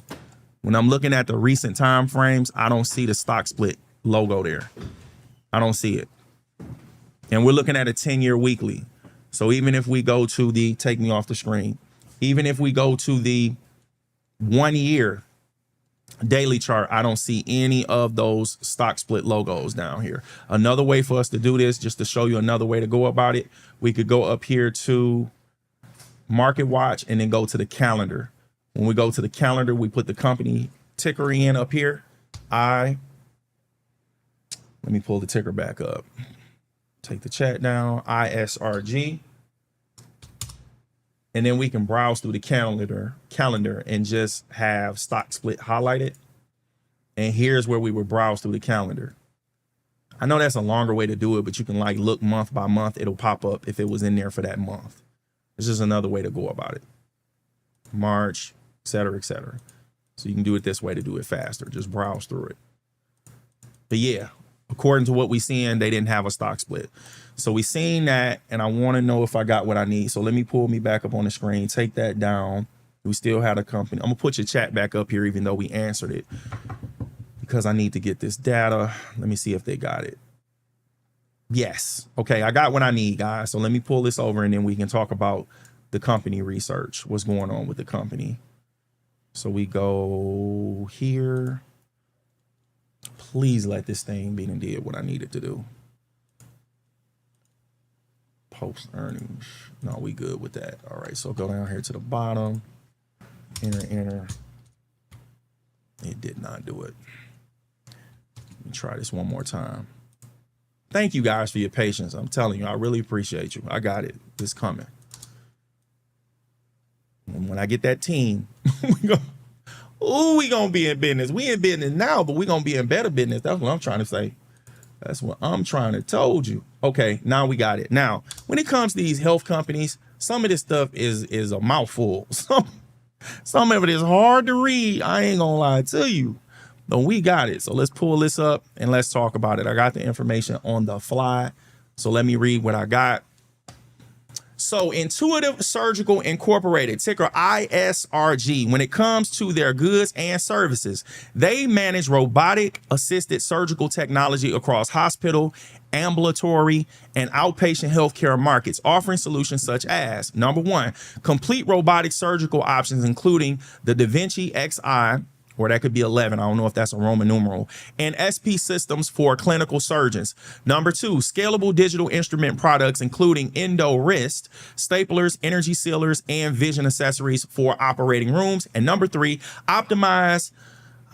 When I'm looking at the recent time frames, I don't see the stock split logo there. I don't see it. And we're looking at a 10-year weekly. So even if we go to the, take me off the screen, even if we go to the 1 year daily chart, I don't see any of those stock split logos down here. Another way for us to do this, just to show you another way to go about it, we could go up here to Market Watch and then go to the calendar. When we go to the calendar, we put the company ticker in up here. Let me pull the ticker back up. Take the chat down, ISRG. And then we can browse through the calendar and just have stock split highlighted. And here's where we would browse through the calendar. I know that's a longer way to do it, but you can like look month by month. It'll pop up if it was in there for that month. It's just another way to go about it. March, et cetera, et cetera. So you can do it this way to do it faster. Just browse through it. But yeah, according to what we seeing, they didn't have a stock split. So we seen that, and I want to know if I got what I need. So let me pull me back up on the screen, take that down. We still had a company. I'm gonna put your chat back up here, even though we answered it, because I need to get this data. Let me see if they got it. Yes. Okay, I got what I need, guys. So let me pull this over and then we can talk about the company research, what's going on with the company. So we go here. Please let this thing be and did what I needed to do. Post earnings. No, we good with that. All right, so go down here to the bottom. Enter. It did not do it. Let me try this one more time. Thank you guys for your patience. I'm telling you, I really appreciate you. I got it. It's coming. And when I get that team, we gonna be in business. We in business now, but we gonna be in better business. That's what I'm trying to say. That's what I'm trying to told you. Okay, now we got it. Now, when it comes to these health companies, Some of this stuff is a mouthful. Some of it is hard to read. I ain't gonna lie to you. But we got it. So let's pull this up and let's talk about it. I got the information on the fly. So let me read what I got. So Intuitive Surgical Incorporated, ticker ISRG, when it comes to their goods and services, they manage robotic assisted surgical technology across hospital, ambulatory, and outpatient healthcare markets, offering solutions such as, number one, complete robotic surgical options, including the Da Vinci Xi, or that could be 11. I don't know if that's a Roman numeral, and SP systems for clinical surgeons. Number two, scalable digital instrument products, including endo wrist, staplers, energy sealers, and vision accessories for operating rooms. And number three, optimize,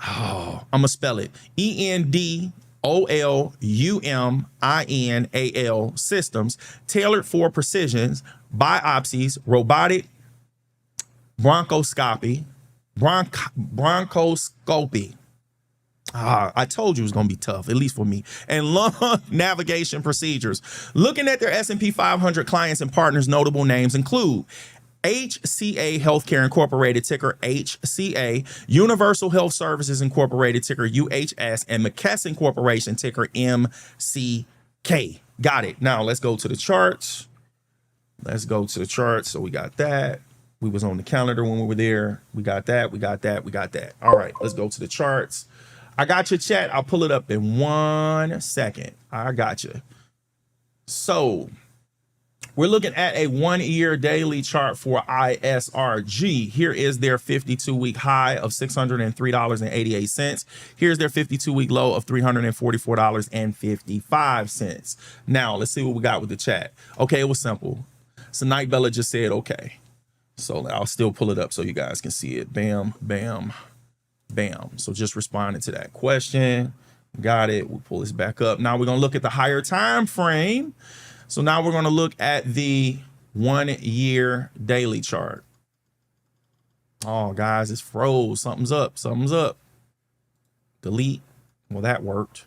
I'm gonna spell it, ENDOLUMINAL systems tailored for precision, biopsies, robotic bronchoscopy, I told you it was going to be tough, at least for me, and lung navigation procedures. Looking at their S&P 500 clients and partners, notable names include HCA Healthcare Incorporated, ticker HCA, Universal Health Services Incorporated, ticker UHS, and McKesson Corporation, ticker MCK. Got it. Now let's go to the charts. So we got that. We was on the calendar when we were there. We got that. All right, let's go to the charts. I got your chat. I'll pull it up in 1 second. I got you. So we're looking at a 1-year daily chart for ISRG. Here is their 52-week high of $603.88. Here's their 52-week low of $344.55. Now let's see what we got with the chat. Okay, it was simple. So Night Bella just said okay. So I'll still pull it up so you guys can see it. Bam, bam, bam. So just responding to that question. Got it. We'll pull this back up. Now we're going to look at the higher time frame. So now we're going to look at the 1-year daily chart. Oh, guys, it's froze. Something's up. Delete. Well, that worked.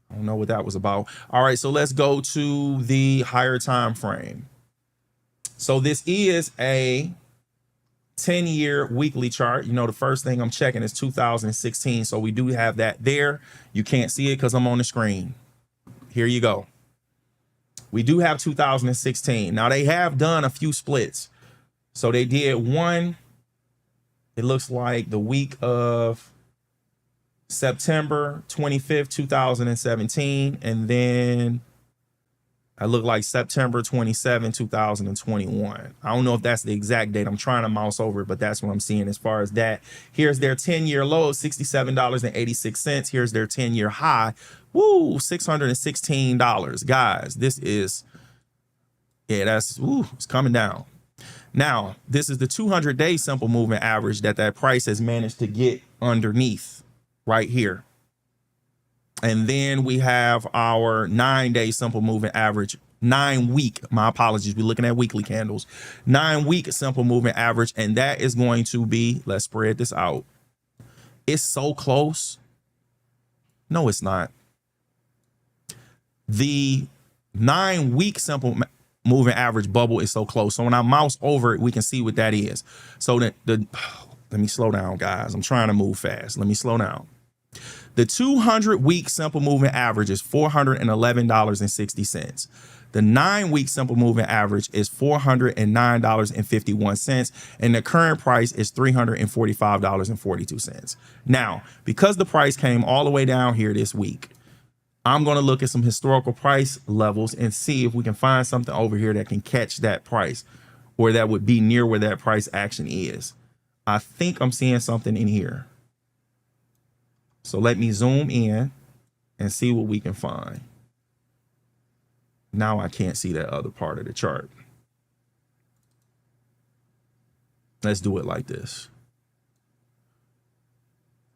I don't know what that was about. All right, so let's go to the higher time frame. So this is a 10-year weekly chart. You know, the first thing I'm checking is 2016. So we do have that there. You can't see it because I'm on the screen. Here you go. We do have 2016. Now they have done a few splits. So they did one, it looks like the week of September 25th, 2017. And then I look like September 27, 2021. I don't know if that's the exact date. I'm trying to mouse over it, but that's what I'm seeing as far as that. Here's their 10-year low of $67.86. Here's their 10-year high. Woo, $616. Guys, this is, it's coming down. Now, this is the 200-day simple moving average that price has managed to get underneath right here. And then we have our 9-day simple moving average, 9-week, my apologies, we're looking at weekly candles, 9-week simple moving average. And that is going to be, let's spread this out. It's so close. No, it's not. The 9-week simple moving average bubble is so close. So when I mouse over it, we can see what that is. So let me slow down, guys. I'm trying to move fast. Let me slow down. The 200-week simple moving average is $411.60. The 9-week simple moving average is $409.51. And the current price is $345.42. Now, because the price came all the way down here this week, I'm going to look at some historical price levels and see if we can find something over here that can catch that price, or that would be near where that price action is. I think I'm seeing something in here. So let me zoom in and see what we can find. Now I can't see that other part of the chart. Let's do it like this.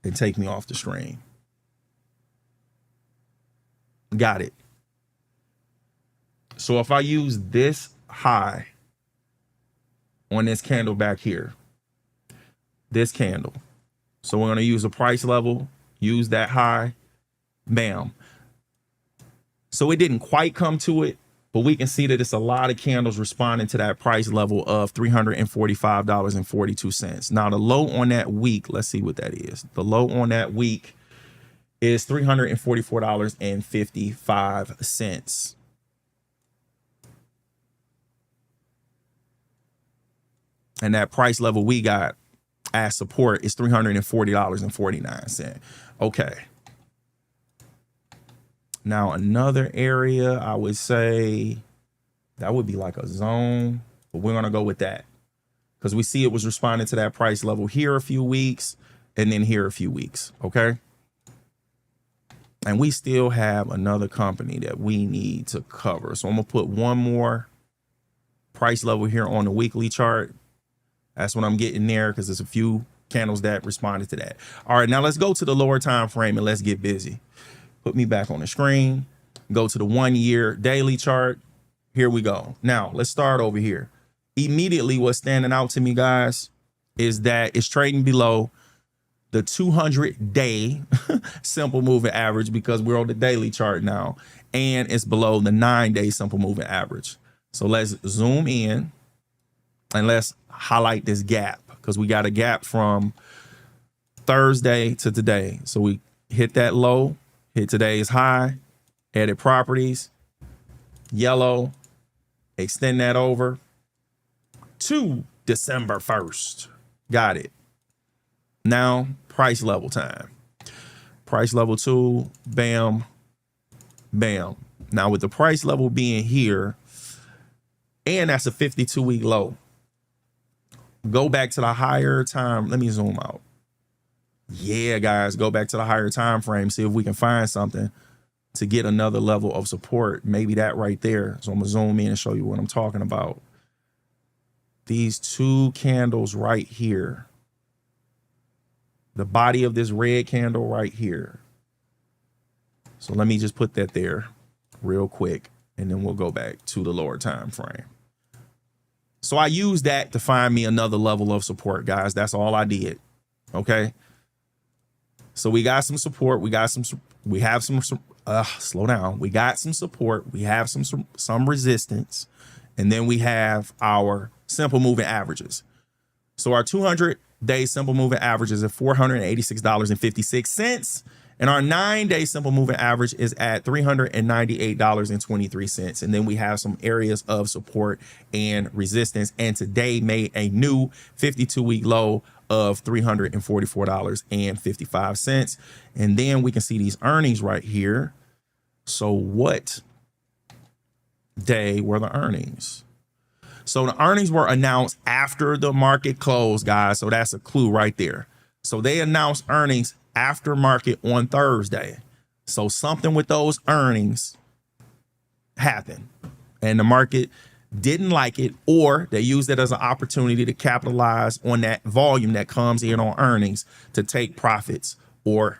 And take me off the screen. Got it. So if I use this high on this candle back here, this candle. So we're going to use a price level. Use that high, bam. So it didn't quite come to it, but we can see that it's a lot of candles responding to that price level of $345.42. Now, the low on that week, let's see what that is. The low on that week is $344.55. And that price level we got as support is $340.49. Okay. Now, another area I would say that would be like a zone, but we're going to go with that because we see it was responding to that price level here a few weeks and then here a few weeks. Okay. And we still have another company that we need to cover. So I'm going to put one more price level here on the weekly chart. That's what I'm getting there because there's a few candles that responded to that. All right, now let's go to the lower time frame and let's get busy. Put me back on the screen. Go to the 1 year daily chart. Here we go. Now let's start over here. Immediately, what's standing out to me, guys, is that it's trading below the 200-day simple moving average because we're on the daily chart now, and it's below the 9-day simple moving average. So let's zoom in and let's highlight this gap because we got a gap from Thursday to today. So we hit that low, hit today's high, edit properties, yellow, extend that over to December 1st. Got it. Now, price level time. Price level 2, bam, bam. Now, with the price level being here, and that's a 52-week low. Go back to the higher time. Let me zoom out. Yeah, guys, go back to the higher time frame. See if we can find something to get another level of support. Maybe that right there. So I'm gonna zoom in and show you what I'm talking about. These two candles right here. The body of this red candle right here. So let me just put that there real quick, and then we'll go back to the lower time frame. So I used that to find me another level of support, guys. That's all I did. Okay. So we got some support. We have some, slow down. We got some support. We have some resistance. And then we have our simple moving averages. So our 200-day simple moving average is at $486.56. And our 9-day simple moving average is at $398.23. And then we have some areas of support and resistance. And today made a new 52-week low of $344.55. And then we can see these earnings right here. So what day were the earnings? So the earnings were announced after the market closed, guys. So that's a clue right there. So they announced earnings after market on Thursday. So something with those earnings happened and the market didn't like it, or they used it as an opportunity to capitalize on that volume that comes in on earnings to take profits or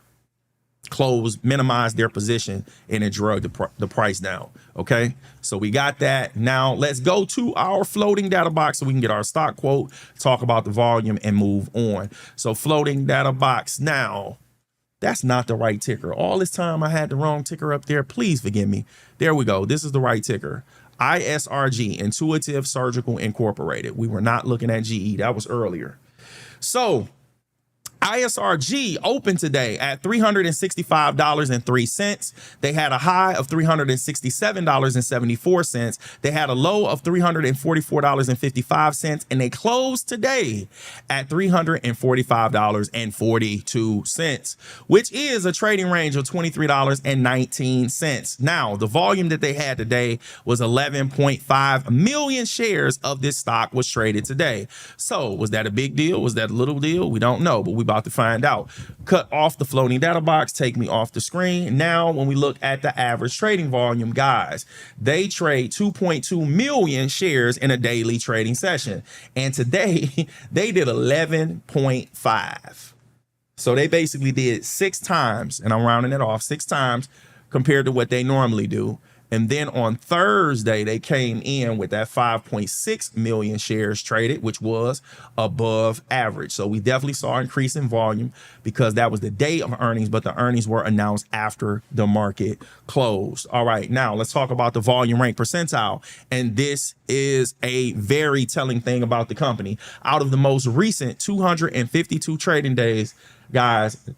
minimize their position, and it drug the price down. Okay, so we got that. Now let's go to our floating data box so we can get our stock quote, talk about the volume, and move on. So floating data box. Now that's not the right ticker. All this time I had the wrong ticker up there. Please forgive me. There we go. This is the right ticker. ISRG, Intuitive Surgical Incorporated. We were not looking at GE. That was earlier. So ISRG opened today at $365.03. They had a high of $367.74. They had a low of $344.55, and they closed today at $345.42, which is a trading range of $23.19. Now, the volume that they had today was 11.5 million shares of this stock was traded today. So was that a big deal? Was that a little deal? We don't know, but we about to find out. Cut off the floating data box, take me off the screen. Now, when we look at the average trading volume, guys, they trade 2.2 million shares in a daily trading session. And today they did 11.5. So they basically did 6 times, and I'm rounding it off, 6 times compared to what they normally do. And then on Thursday, they came in with that 5.6 million shares traded, which was above average. So we definitely saw an increase in volume because that was the day of earnings, but the earnings were announced after the market closed. All right, now let's talk about the volume rank percentile. And this is a very telling thing about the company. Out of the most recent 252 trading days, guys,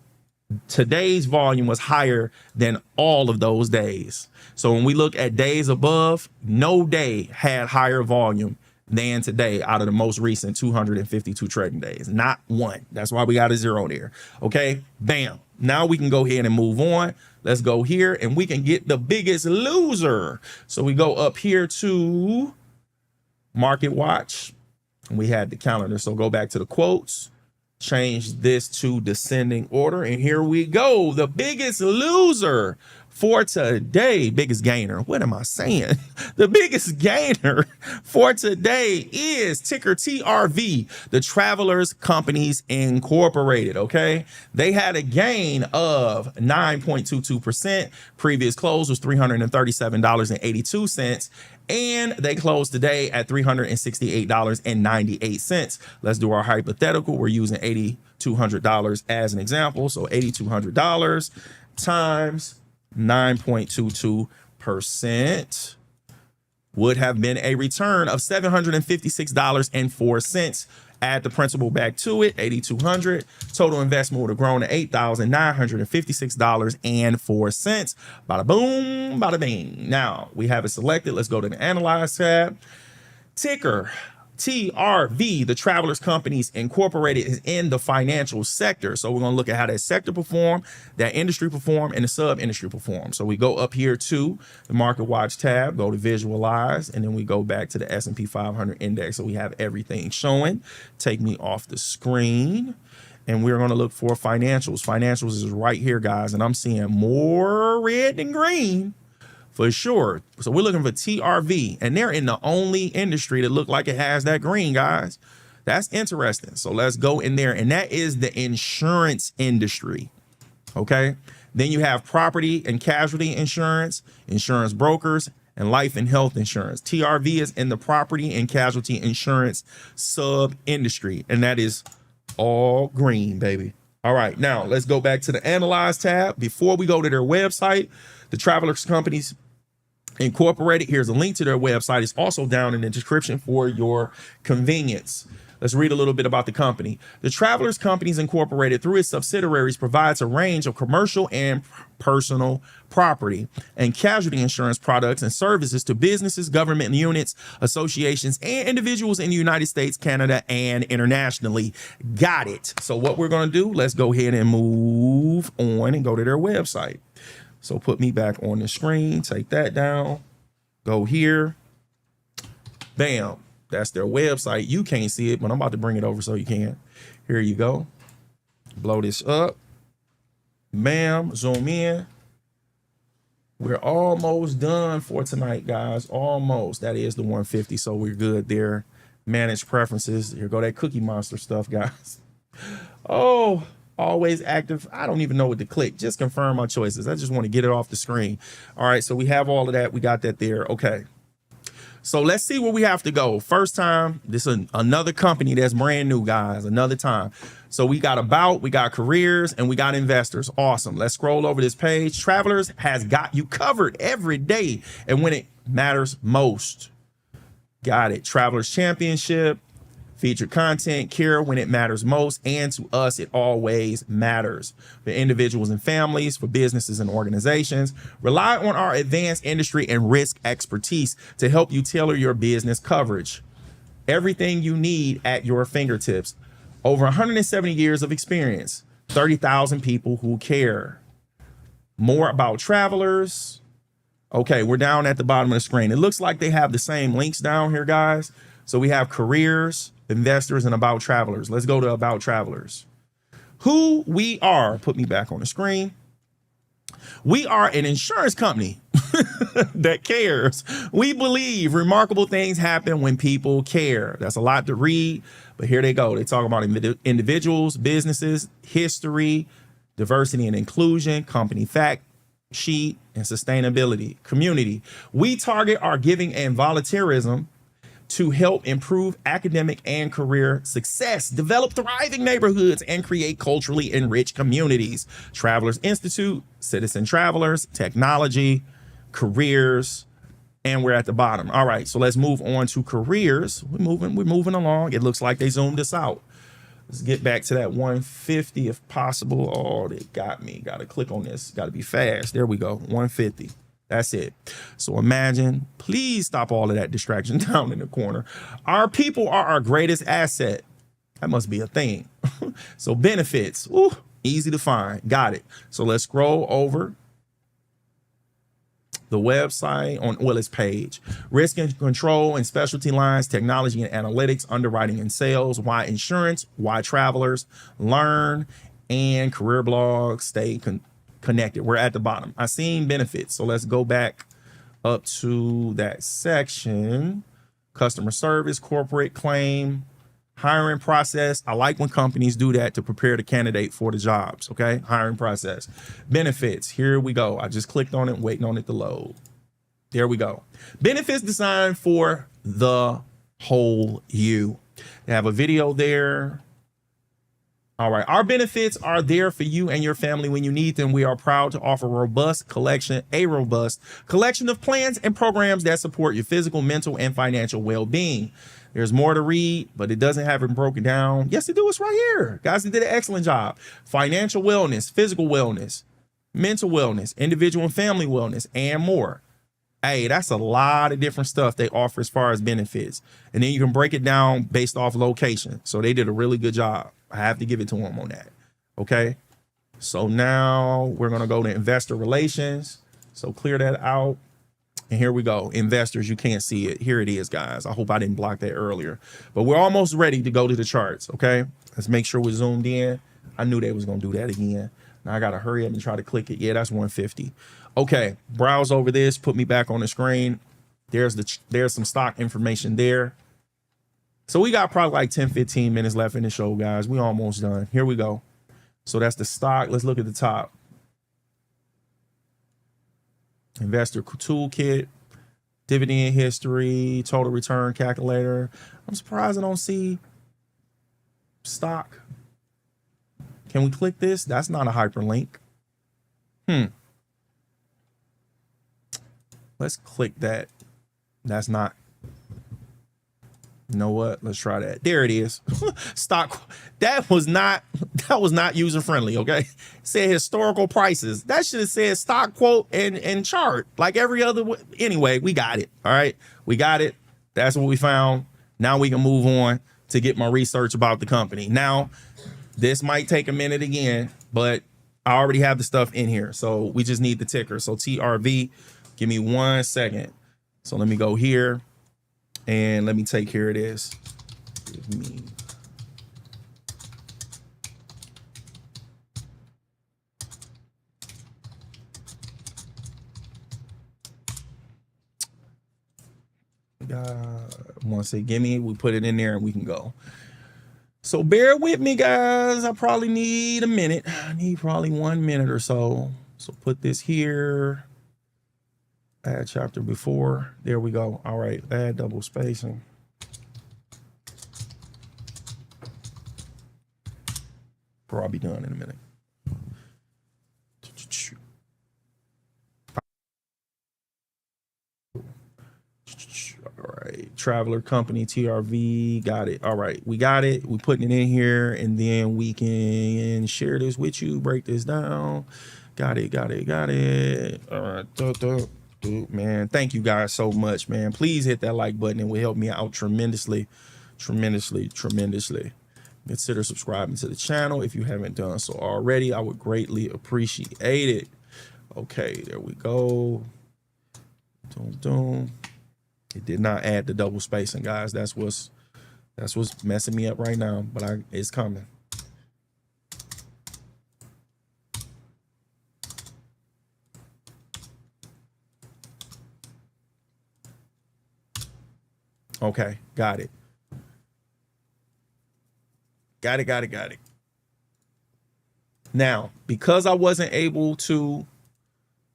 today's volume was higher than all of those days. So when we look at days above, no day had higher volume than today out of the most recent 252 trading days. Not one. That's why we got a zero there. Okay, bam. Now we can go ahead and move on. Let's go here and we can get the biggest loser. So we go up here to Market Watch. We had the calendar. So go back to the quotes. Change this to descending order. And here we go. The biggest loser for today, biggest gainer. What am I saying? The biggest gainer for today is ticker TRV, the Travelers Companies Incorporated. Okay. They had a gain of 9.22%. Previous close was $337.82. And they closed today at $368.98. Let's do our hypothetical. We're using $8,200 as an example. So $8,200 times 9.22% would have been a return of $756.04. Add the principal back to it, $8,200. Total investment would have grown to $8,956.04. Bada boom, bada bing. Now we have it selected. Let's go to the Analyze tab. Ticker TRV, the Travelers Companies Incorporated, is in the financial sector. So we're going to look at how that sector performed, that industry performed, and the sub-industry performed. So we go up here to the Market Watch tab, go to Visualize, and then we go back to the S&P 500 index. So we have everything showing. Take me off the screen. And we're going to look for financials. Financials is right here, guys. And I'm seeing more red than green. For sure. So we're looking for TRV, and they're in the only industry that look like it has that green, guys. That's interesting. So let's go in there, and that is the insurance industry. Okay. Then you have property and casualty insurance, insurance brokers, and life and health insurance. TRV is in the property and casualty insurance sub industry, and that is all green, baby. All right. Now let's go back to the Analyze tab. Before we go to their website, the Travelers Companies Incorporated, here's a link to their website. It's also down in the description for your convenience. Let's read a little bit about the company. The Travelers Companies Incorporated, through its subsidiaries, provides a range of commercial and personal property and casualty insurance products and services to businesses, government units, associations, and individuals in the United States, Canada, and internationally. Got it. So what we're going to do, let's go ahead and move on and go to their website. So put me back on the screen, take that down, go here, bam, that's their website. You can't see it, but I'm about to bring it over so you can. Here you go. Blow this up, bam, zoom in. We're almost done for tonight, guys, almost. That is the 150, so we're good there. Manage preferences. Here go that Cookie Monster stuff, guys. Oh, always active. I don't even know what to click. Just confirm my choices. I just want to get it off the screen. All right, so we have all of that. We got that there. Okay. So let's see where we have to go. First time, this is another company that's brand new, guys. Another time. So we got about, we got careers, and we got investors. Awesome. Let's scroll over this page. Travelers has got you covered every day and when it matters most. Got it. Travelers Championship. Featured content, care when it matters most, and to us, it always matters. For individuals and families, for businesses and organizations, rely on our advanced industry and risk expertise to help you tailor your business coverage. Everything you need at your fingertips. Over 170 years of experience, 30,000 people who care. More about Travelers. Okay, we're down at the bottom of the screen. It looks like they have the same links down here, guys. So we have careers, investors, and about Travelers. Let's go to about Travelers. Who we are, put me back on the screen. We are an insurance company that cares. We believe remarkable things happen when people care. That's a lot to read, but here they go. They talk about individuals, businesses, history, diversity and inclusion, company fact, sheet, and sustainability. Community. We target our giving and volunteerism to help improve academic and career success, develop thriving neighborhoods, and create culturally enriched communities. Travelers Institute, Citizen Travelers, Technology, Careers, and we're at the bottom. All right, so let's move on to careers. We're moving along. It looks like they zoomed us out. Let's get back to that 150 if possible. Oh, they got me. Got to click on this. Got to be fast. There we go. 150. That's it. So imagine, please stop all of that distraction down in the corner. Our people are our greatest asset. That must be a thing. So benefits, ooh, easy to find. Got it. So let's scroll over the website on Willis page. Risk and control and specialty lines, technology and analytics, underwriting and sales, why insurance, why travelers, learn, and career blogs, stay connected. We're at the bottom. I seen benefits. So let's go back up to that section. Customer service, corporate claim, hiring process. I like when companies do that to prepare the candidate for the jobs. Okay. Hiring process. Benefits. Here we go. I just clicked on it, waiting on it to load. There we go. Benefits designed for the whole you. They have a video there. All right. Our benefits are there for you and your family when you need them. We are proud to offer a robust collection of plans and programs that support your physical, mental, and financial well-being. There's more to read, but it doesn't have it broken down. Yes, it do. It's right here. Guys, they did an excellent job. Financial wellness, physical wellness, mental wellness, individual and family wellness, and more. Hey, that's a lot of different stuff they offer as far as benefits. And then you can break it down based off location. So they did a really good job. I have to give it to them on that. Okay. So now we're going to go to investor relations. So clear that out. And here we go. Investors, you can't see it. Here it is, guys. I hope I didn't block that earlier. But we're almost ready to go to the charts, okay? Let's make sure we're zoomed in. I knew they was going to do that again. Now I got to hurry up and try to click it. Yeah, that's 150. Okay, browse over this. Put me back on the screen. There's some stock information there. So we got probably like 10, 15 minutes left in the show, guys. We almost done. Here we go. So that's the stock. Let's look at the top. Investor toolkit, dividend history, total return calculator. I'm surprised I don't see stock. Can we click this? That's not a hyperlink. Let's click that. That's not. You know what? Let's try that. There it is. Stock. That was not user friendly. Okay. It said historical prices. That should have said stock quote and chart like every other. Anyway, we got it. All right. We got it. That's what we found. Now we can move on to get my research about the company. Now, this might take a minute again, but I already have the stuff in here. So we just need the ticker. So TRV, give me 1 second. So let me go here. And let me take care of this. Give me. Once they give me, we put it in there and we can go. So bear with me, guys. I probably need a minute. I need probably 1 minute or so. So put this here. Add chapter before. There we go. All right. Add double spacing. Probably done in a minute. All right. Traveler company TRV. Got it. All right. We got it. We putting it in here and then we can share this with you. Break this down. Got it. Got it. Got it. All right. Dude, man, thank you guys so much, man. Please hit that like button. It will help me out tremendously. Consider subscribing to the channel if you haven't done so already. I would greatly appreciate it. Okay, there we go. It did not add the double spacing, guys. That's what's messing me up right now, but it's coming. Okay, got it. Got it. Now, because I wasn't able to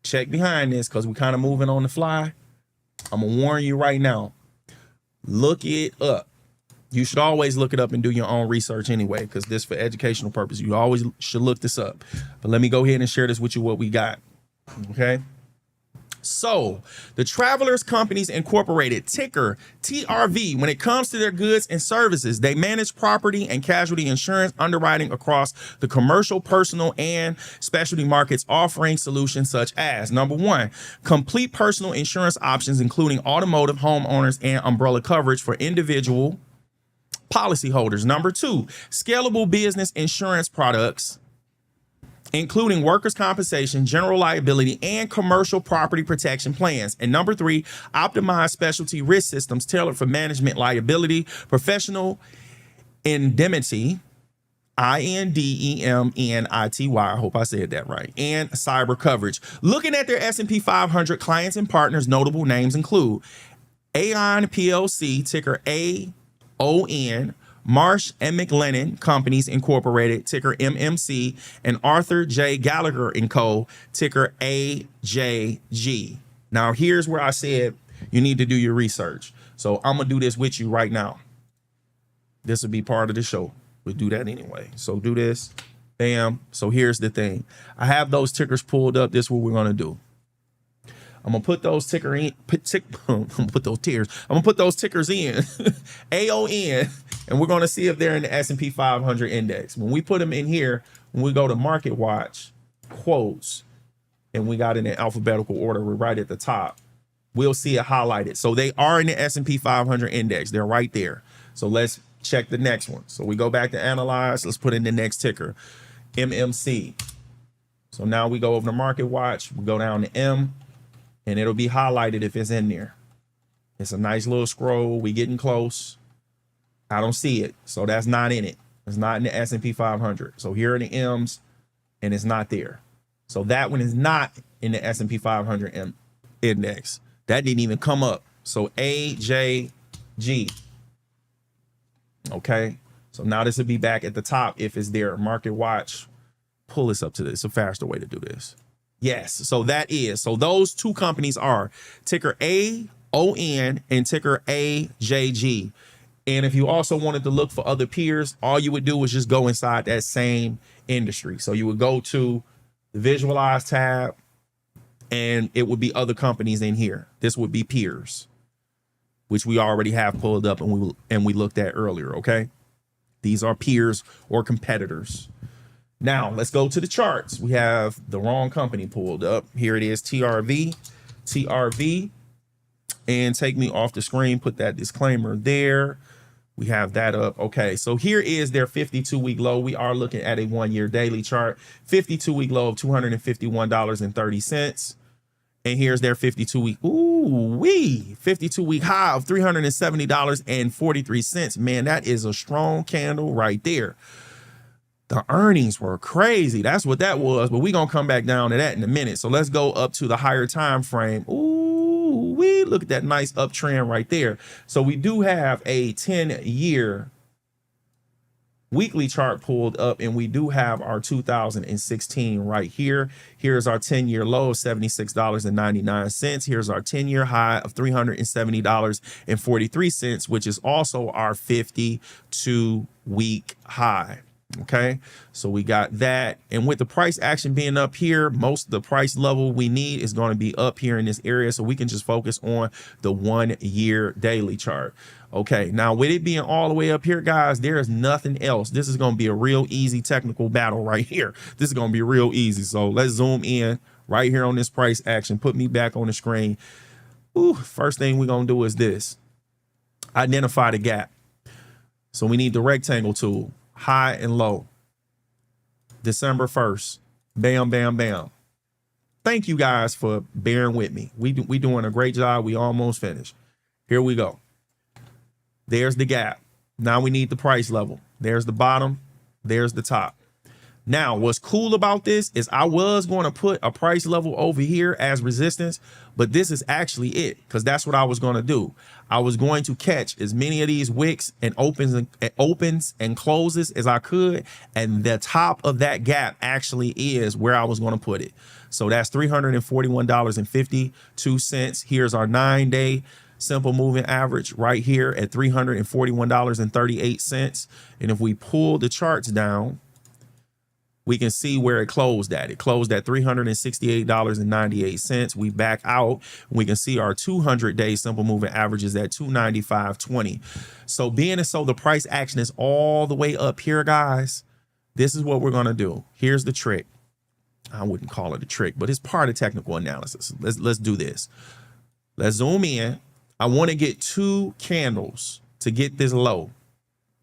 check behind this because we're kind of moving on the fly. I'm gonna warn you right now. Look it up. You should always look it up and do your own research anyway, because this for educational purpose. You always should look this up. But let me go ahead and share this with you, what we got. Okay. So the Travelers Companies Incorporated, ticker TRV, when it comes to their goods and services, they manage property and casualty insurance underwriting across the commercial, personal, and specialty markets, offering solutions such as, number one, complete personal insurance options, including automotive, homeowners, and umbrella coverage for individual policyholders. Number two, scalable business insurance products, including workers' compensation, general liability, and commercial property protection plans. And number three, optimized specialty risk systems tailored for management liability, professional indemnity, INDEMNITY, I hope I said that right, and cyber coverage. Looking at their S&P 500 clients and partners, notable names include Aon PLC, ticker AON, Marsh and McLennan Companies Incorporated, ticker MMC, and Arthur J. Gallagher & Co., ticker AJG. Now, here's where I said you need to do your research. So I'm going to do this with you right now. This will be part of the show. We'll do that anyway. So do this. Bam. So here's the thing. I have those tickers pulled up. This is what we're going to do. I'm gonna put those tickers in, I'm gonna put those tickers in AON, and we're gonna see if they're in the S&P 500 index. When we put them in here, when we go to Market Watch, quotes, and we got in the alphabetical order, we're right at the top, we'll see it highlighted. So they are in the S&P 500 index. They're right there. So let's check the next one. So we go back to analyze. Let's put in the next ticker, MMC. So now we go over to Market Watch. We go down to M, and it'll be highlighted if it's in there. It's a nice little scroll. We getting close. I don't see it. So that's not in it. It's not in the S&P 500. So here are the M's, and it's not there. So that one is not in the S&P 500 index. That didn't even come up. So AJG. Okay. So now this will be back at the top if it's there. Market Watch. Pull this up to this. It's a faster way to do this. Yes, so that is. So those two companies are ticker AON and ticker AJG. And if you also wanted to look for other peers, all you would do is just go inside that same industry. So you would go to the Visualize tab, and it would be other companies in here. This would be peers, which we already have pulled up and we looked at earlier, okay? These are peers or competitors. Now, let's go to the charts. We have the wrong company pulled up. Here it is, TRV. And take me off the screen, put that disclaimer there. We have that up. Okay, so here is their 52-week low. We are looking at a one-year daily chart. 52-week low of $251.30. And here's their 52-week, 52-week high of $370.43. Man, that is a strong candle right there. The earnings were crazy. That's what that was. But we're going to come back down to that in a minute. So let's go up to the higher time frame. Look at that nice uptrend right there. So we do have a 10-year weekly chart pulled up, and we do have our 2016 right here. Here's our 10-year low of $76.99. Here's our 10-year high of $370.43, which is also our 52-week high. Okay, so we got that. And with the price action being up here, most of the price level we need is going to be up here in this area. So we can just focus on the 1 year daily chart. Okay, now with it being all the way up here, guys, there is nothing else. This is going to be a real easy technical battle right here. This is going to be real easy. So let's zoom in right here on this price action. Put me back on the screen. First thing we're going to do is this. Identify the gap. So we need the rectangle tool. High and low. December 1st. Bam, bam, bam. Thank you guys for bearing with me. We doing a great job. We almost finished. Here we go. There's the gap. Now we need the price level. There's the bottom. There's the top. Now, what's cool about this is I was going to put a price level over here as resistance, but this is actually it, because that's what I was going to do. I was going to catch as many of these wicks and opens and closes as I could, and the top of that gap actually is where I was going to put it. So that's $341.52. Here's our 9-day simple moving average right here at $341.38. And if we pull the charts down, we can see where it closed at. It closed at $368.98. We back out. We can see our 200-day simple moving average is at $295.20. So being as so the price action is all the way up here, guys, this is what we're going to do. Here's the trick. I wouldn't call it a trick, but it's part of technical analysis. Let's do this. Let's zoom in. I want to get 2 candles to get this low,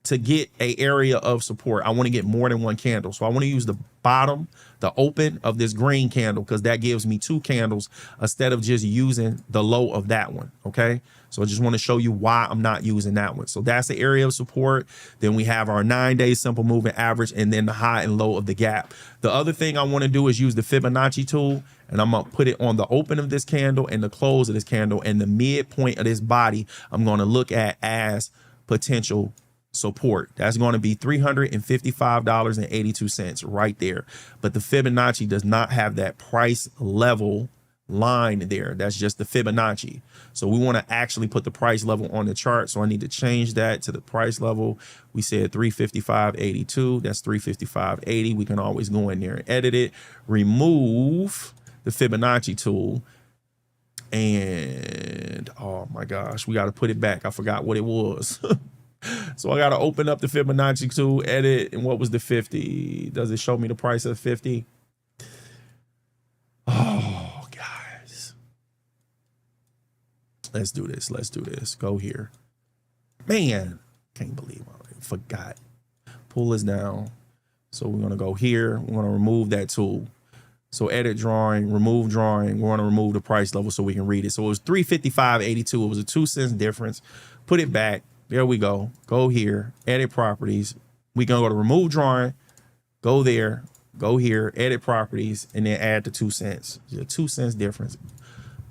to get a area of support. I want to get more than 1 candle. So I want to use the bottom, the open of this green candle, because that gives me 2 candles instead of just using the low of that one. Okay. So I just want to show you why I'm not using that one. So that's the area of support. Then we have our 9-day simple moving average, and then the high and low of the gap. The other thing I want to do is use the Fibonacci tool, and I'm going to put it on the open of this candle and the close of this candle, and the midpoint of this body I'm going to look at as potential support. That's going to be $355.82 right there. But the Fibonacci does not have that price level line there. That's just the Fibonacci. So we want to actually put the price level on the chart. So I need to change that to the price level. We said 355.82. That's 355.80. We can always go in there and edit it, remove the Fibonacci tool. And oh my gosh, we got to put it back. I forgot what it was. So I got to open up the Fibonacci tool, edit, and what was the 50? Does it show me the price of 50? Oh, guys. Let's do this. Let's do this. Go here. Man, can't believe I forgot. Pull this down. So we're going to go here. We're going to remove that tool. So edit drawing, remove drawing. We're going to remove the price level so we can read it. So it was 355.82. It was a 2 cents difference. Put it back. There we go. Go here, edit properties. We can go to remove drawing, go there, go here, edit properties, and then add the 2 cents. A 2 cents difference.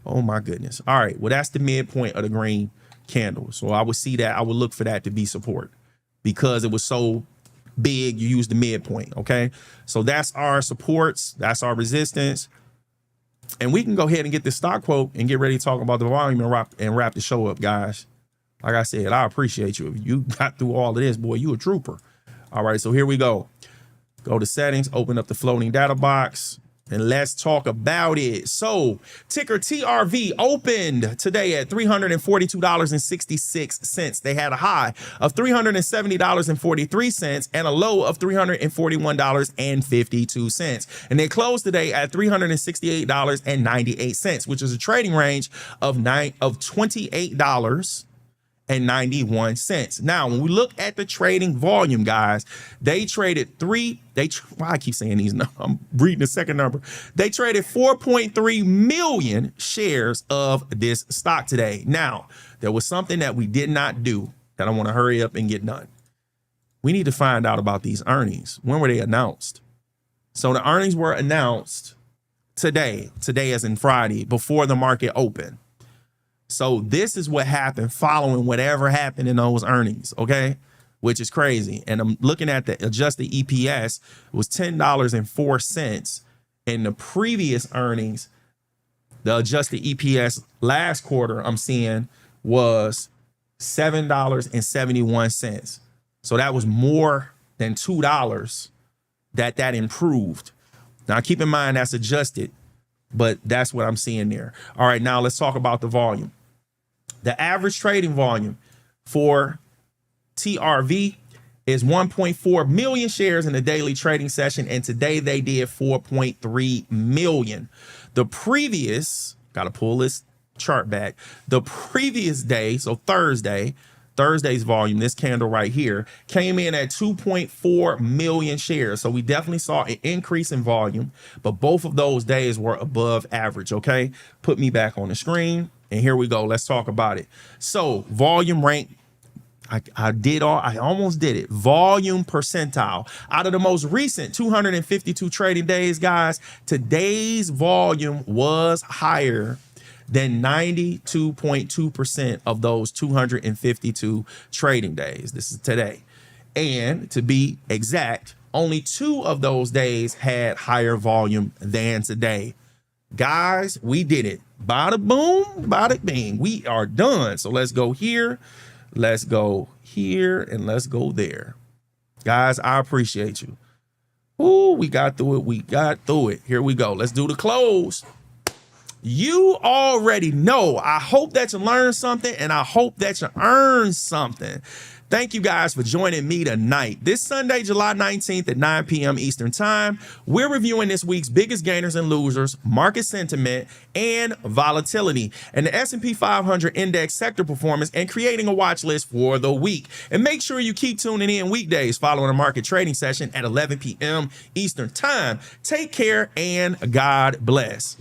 Oh my goodness. All right. Well, that's the midpoint of the green candle. So I would see that. I would look for that to be support because it was so big. You use the midpoint. Okay. So that's our supports. That's our resistance. And we can go ahead and get this stock quote and get ready to talk about the volume and wrap the show up, guys. Like I said, I appreciate you. If you got through all of this, boy, you a trooper. All right, so here we go. Go to settings, open up the floating data box, and let's talk about it. So ticker TRV opened today at $342.66. They had a high of $370.43 and a low of $341.52. And they closed today at $368.98, which is a trading range of $28.91. Now, when we look at the trading volume, guys, they traded I keep saying these numbers. I'm reading the second number. They traded 4.3 million shares of this stock today. Now, there was something that we did not do that I want to hurry up and get done. We need to find out about these earnings. When were they announced? So the earnings were announced today as in Friday, before the market opened. So this is what happened following whatever happened in those earnings, okay? Which is crazy. And I'm looking at the adjusted EPS, it was $10.04. In the previous earnings, the adjusted EPS last quarter I'm seeing was $7.71. So that was more than $2 that improved. Now keep in mind that's adjusted, but that's what I'm seeing there. All right, now let's talk about the volume. The average trading volume for TRV is 1.4 million shares in a daily trading session, and today they did 4.3 million. The previous, got to pull this chart back, the previous day, so Thursday's volume, this candle right here, came in at 2.4 million shares. So we definitely saw an increase in volume, but both of those days were above average, okay? Put me back on the screen, and here we go. Let's talk about it. So volume rank, I almost did it. Volume percentile. Out of the most recent 252 trading days, guys, today's volume was higher than 92.2% of those 252 trading days. This is today. And to be exact, only 2 of those days had higher volume than today. Guys, we did it. Bada boom, bada bing. We are done. So let's go here. Let's go here and let's go there. Guys, I appreciate you. Ooh, we got through it. We got through it. Here we go. Let's do the close. You already know. I hope that you learned something and I hope that you earned something. Thank you guys for joining me tonight. This Sunday, July 19th at 9 p.m. Eastern Time, we're reviewing this week's biggest gainers and losers, market sentiment, and volatility, and the S&P 500 index sector performance, and creating a watch list for the week. And make sure you keep tuning in weekdays following a market trading session at 11 p.m. Eastern Time. Take care and God bless.